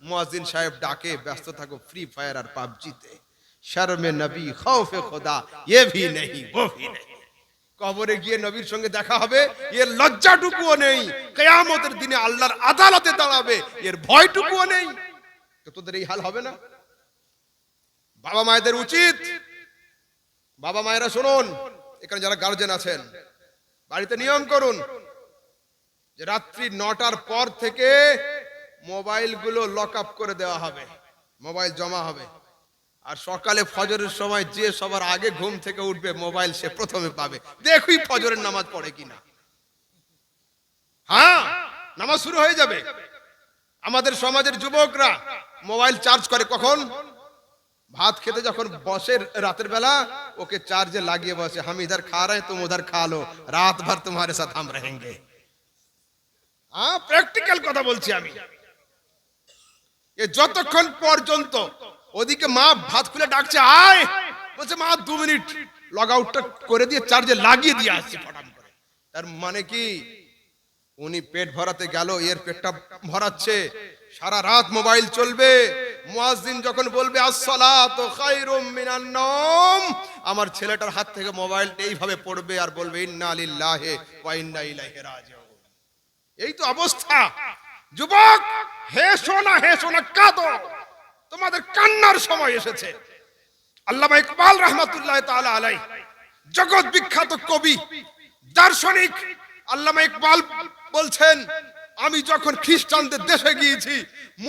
মুয়াজ্জিন সাহেব ডাকে, ব্যস্ত থাকো ফ্রি ফায়ার আর পাবজিতে। শর্মে নবী খৌফে খুদা ये भी नहीं वो भी नहीं। কবরে গিয়ে নবীর সঙ্গে দেখা হবে, এর লজ্জাটুকুও নেই। কিয়ামতের দিনে আল্লাহর আদালতে দাঁড়াবে, এর ভয়টুকুও নেই। তো তোদের এই হাল হবে না? বাবা মায়েদের উচিত, বাবা মায়েরা শুনুন, এখানে যারা গার্জেন আছেন, বাড়িতে নিয়ম করুন যে রাত্রি 9টার পর থেকে মোবাইল গুলো লক আপ করে দেওয়া হবে, মোবাইল জমা হবে। আর সকালে ফজরের সময় যে সবার আগে ঘুম থেকে উঠবে, মোবাইল সে প্রথমে পাবে। দেখুই ফজরের নামাজ পড়ে কিনা। হ্যাঁ, নামাজ শুরু হয়ে যাবে। আমাদের সমাজের যুবকরা মোবাইল চার্জ করে কখন? ভাত খেতে যখন বসে রাতের বেলা, ওকে চার্জে লাগিয়ে বসে, हम इधर खा रहे हैं तुम उधर खा लो, रात भर तुम्हारे साथ हम रहेंगे। হ্যাঁ, প্র্যাকটিক্যাল কথা বলছি আমি। এ যতক্ষণ পর্যন্ত ওদিকে মা ভাত খুলে ডাকছে আয়, বলছে মা 2 মিনিট লগ আউটটা করে দিয়ে চার্জে লাগিয়ে দিয়ে আসছি ফটাম করে। তার মানে কি উনি পেট ভরাতে গেল, এর পেটটা ভরাচ্ছে, সারা রাত মোবাইল চলবে। মুয়াজ্জিন যখন বলবে আসসালাতু খায়রুম মিনান নাওম, আমার ছেলেটার হাত থেকে মোবাইলটা এইভাবে পড়বে আর বলবে ইন্না লিল্লাহি ওয়া ইন্না ইলাইহি রাজিউন। এই তো অবস্থা। যুবক, হেসো না কাঁদো, তোমাদের কান্নার সময় এসেছে। আল্লামা ইকবাল রহমাতুল্লাহ তাআলা আলাইহি, জগৎ বিখ্যাত কবি দার্শনিক আল্লামা ইকবাল বলছেন, আমি যখন খ্রিস্টানদের দেশে গিয়েছি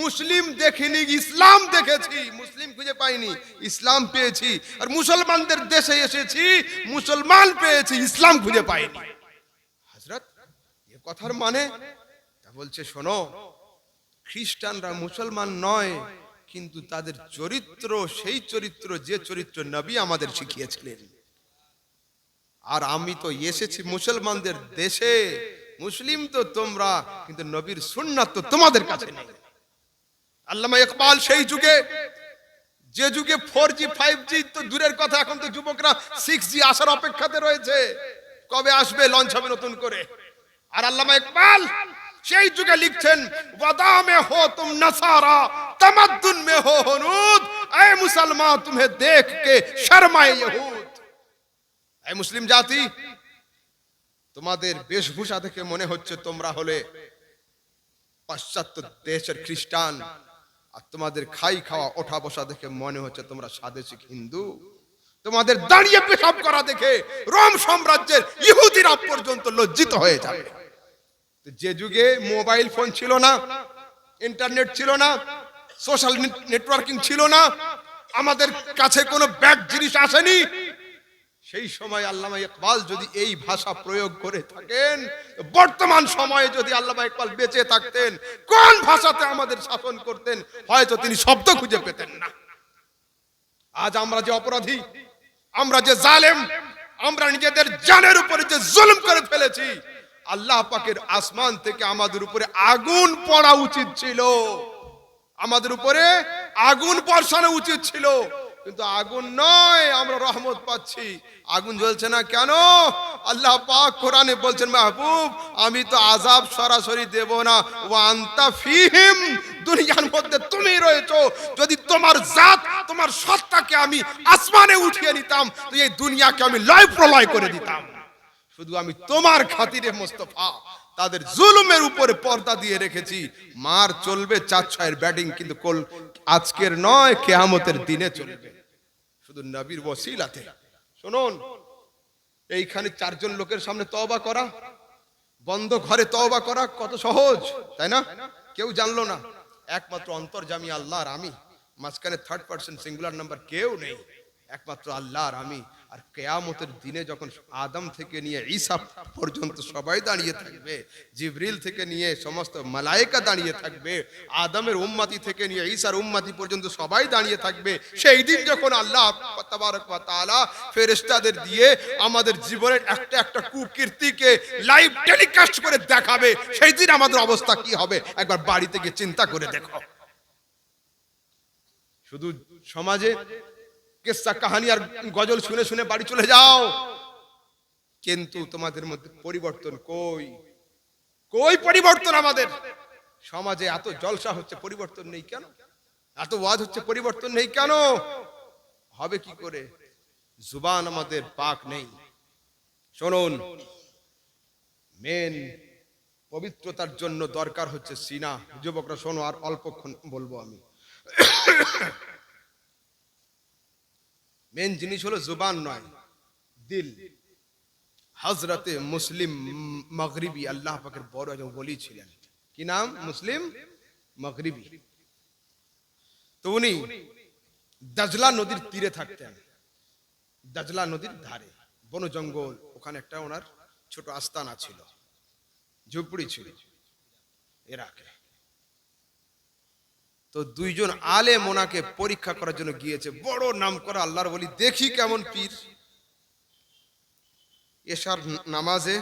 মুসলিম দেখিনি, ইসলাম দেখেছি। মুসলিম খুঁজে পাইনি, ইসলাম পেয়েছি। আর মুসলমানদের দেশে এসেছি, মুসলমান পেয়েছি, ইসলাম খুঁজে পাইনি। হযরত, এ কথার মানে তা বলছে, শোনো, খ্রিস্টানরা মুসলমান নয়, কিন্তু তাদের চরিত্র সেই চরিত্র যে চরিত্র নবী আমাদের শিখিয়েছিলেন। আর আমি তো এসেছি মুসলমানদের দেশে, মুসলিম তো তোমরা, কিন্তু নবীর সুন্নাত তো তোমাদের কাছে নেই। আল্লামা ইকবাল সেই যুগে, যে যুগে 4G 5G তো দূরের কথা, এখন তো যুবকরা 6G আসার অপেক্ষাতে রয়েছে, কবে আসবে, লঞ্চ হবে নতুন করে। আর আল্লামা ইকবাল সেই যুগে লিখছেন, ওয়াদা মে হো তুম নসারা, তামাদ্দুন মে হো হনুদ, এ মুসলমান তুমে দেখ কে শর্মায়ে ইহুদ। এই মুসলিম জাতি, তোমাদের বেশভূষা দেখে মনে হচ্ছে তোমরা হলে পাশ্চাত্য দেশের খ্রিস্টান, আর তোমাদের খাই খাওয়া ওঠা বসা দেখে মনে হচ্ছে তোমরা স্বাদেশিক হিন্দু। তোমাদের দাঁড়িয়ে পেশাব করা দেখে রোম সাম্রাজ্যের ইহুদিরা পর্যন্ত লজ্জিত হয়ে যাবে। যে যুগে মোবাইল ফোন ছিল না, ইন্টারনেট ছিল না, সোশ্যাল নেটওয়ার্কিং ছিল না, আমাদের কাছে কোনো ব্যাড জিনিস আসেনি, সেই সময় আল্লামা ইকবাল যদি এই ভাষা প্রয়োগ করে থাকেন, বর্তমান সময়ে যদি আল্লামা ইকবাল বেঁচে থাকতেন, কোন ভাষাতে আমাদের শাসন করতেন হয়তো তিনি শব্দ খুঁজে পেতেন না। আজ আমরা যে অপরাধী, আমরা যে জালেম, আমরা নিজেদের জানের উপরে যে জুলুম করে ফেলেছি, আল্লাহ পাকের আসমান থেকে আমাদের উপরে আগুন পড়া উচিত ছিল, আমাদের উপরে আগুন বর্ষানো উচিত ছিল, কিন্তু আগুন নয়, আমরা রহমত পাচ্ছি। আগুন জ্বলছে না কেন? আল্লাহ পাক কোরআনে বলছেন, মাহবুব আমি তো আযাব সরাসরি দেব না, ওয়া আনতা ফীহিম, দুনিয়ার মধ্যে তুমি রয়েছো। যদি তোমার জাত, তোমার সত্তাকে আমি আসমানে উঠিয়ে নিতাম, তো এই দুনিয়াকে আমি লয় প্রলয় করে দিতাম। শুধু আমি তোমার খাতিরে মোস্তফা তাদের জুলুমের উপরে পর্দা দিয়ে রেখেছি। মার চলবে 4-6 ব্যাটিং, কিন্তু আজকের নয়, কিয়ামতের দিনে চলবে, শুধু নবীর ওসিলাতে। শুনুন, এইখানে 4 জন লোকের সামনে তওবা করা, বন্ধ ঘরে তওবা করা কত সহজ, তাই না? কেউ জানলো না, একমাত্র অন্তর্যামী আল্লাহ আর আমি, মাঝখানে থার্ড পারসন সিঙ্গুলার নাম্বার কেউ নেই, একমাত্র আল্লাহ আর আমি। আর কিয়ামতের দিনে যখন আদম থেকে নিয়ে ঈসা পর্যন্ত সবাই দাঁড়িয়ে থাকবে, জিবরিল থেকে নিয়ে সমস্ত মালায়েকা দাঁড়িয়ে থাকবে, আদমের উম্মতি থেকে নিয়ে ঈসার উম্মতি পর্যন্ত সবাই দাঁড়িয়ে থাকবে, সেই দিন যখন আল্লাহ তাবারক ওয়া তাআলা ফেরেশতাদের দিয়ে আমাদের জীবনের একটা একটা কুকীর্তিকে লাইভ টেলিকাস্ট করে দেখাবে, সেই দিন আমাদের অবস্থা কি হবে একবার বাড়িতে গিয়ে চিন্তা করে দেখো। শুধু সমাজে কিসসা কাহানি আর গজল শুনে শুনে বাড়ি চলে যাও, কিন্তু তোমাদের মধ্যে পরিবর্তন কই? কই পরিবর্তন? আমাদের সমাজে এত জলসা হচ্ছে, পরিবর্তন নেই কেন? এত ওয়াজ হচ্ছে, পরিবর্তন নেই কেন? হবে কি করে? জুবান আমাদের পাক নেই। শুনুন, মেন পবিত্রতার জন্য দরকার হচ্ছে সিনা। যুবকরা শোনো, আর অল্পক্ষণ বলবো আমি। মেন জিনিস হলো জুবান নয়, দিল। হযরতে মুসলিম মাগরিবি আল্লাহ পাকের বড় একজন ওলি ছিলেন, কি নাম? মুসলিম মাগরিবি। তো উনি দাজলা নদীর তীরে থাকতেন, দাজলা নদীর ধারে, বন জঙ্গল, ওখানে একটা ওনার ছোট আস্তানা ছিল, ঝুপড়ি ছিল ইরাকে। তো 2 জন আলেম ওনাকে পরীক্ষা করার জন্য গিয়েছে, বড় নাম করা আল্লাহর ওলি, দেখি কেমন পীর। এশার নামাজে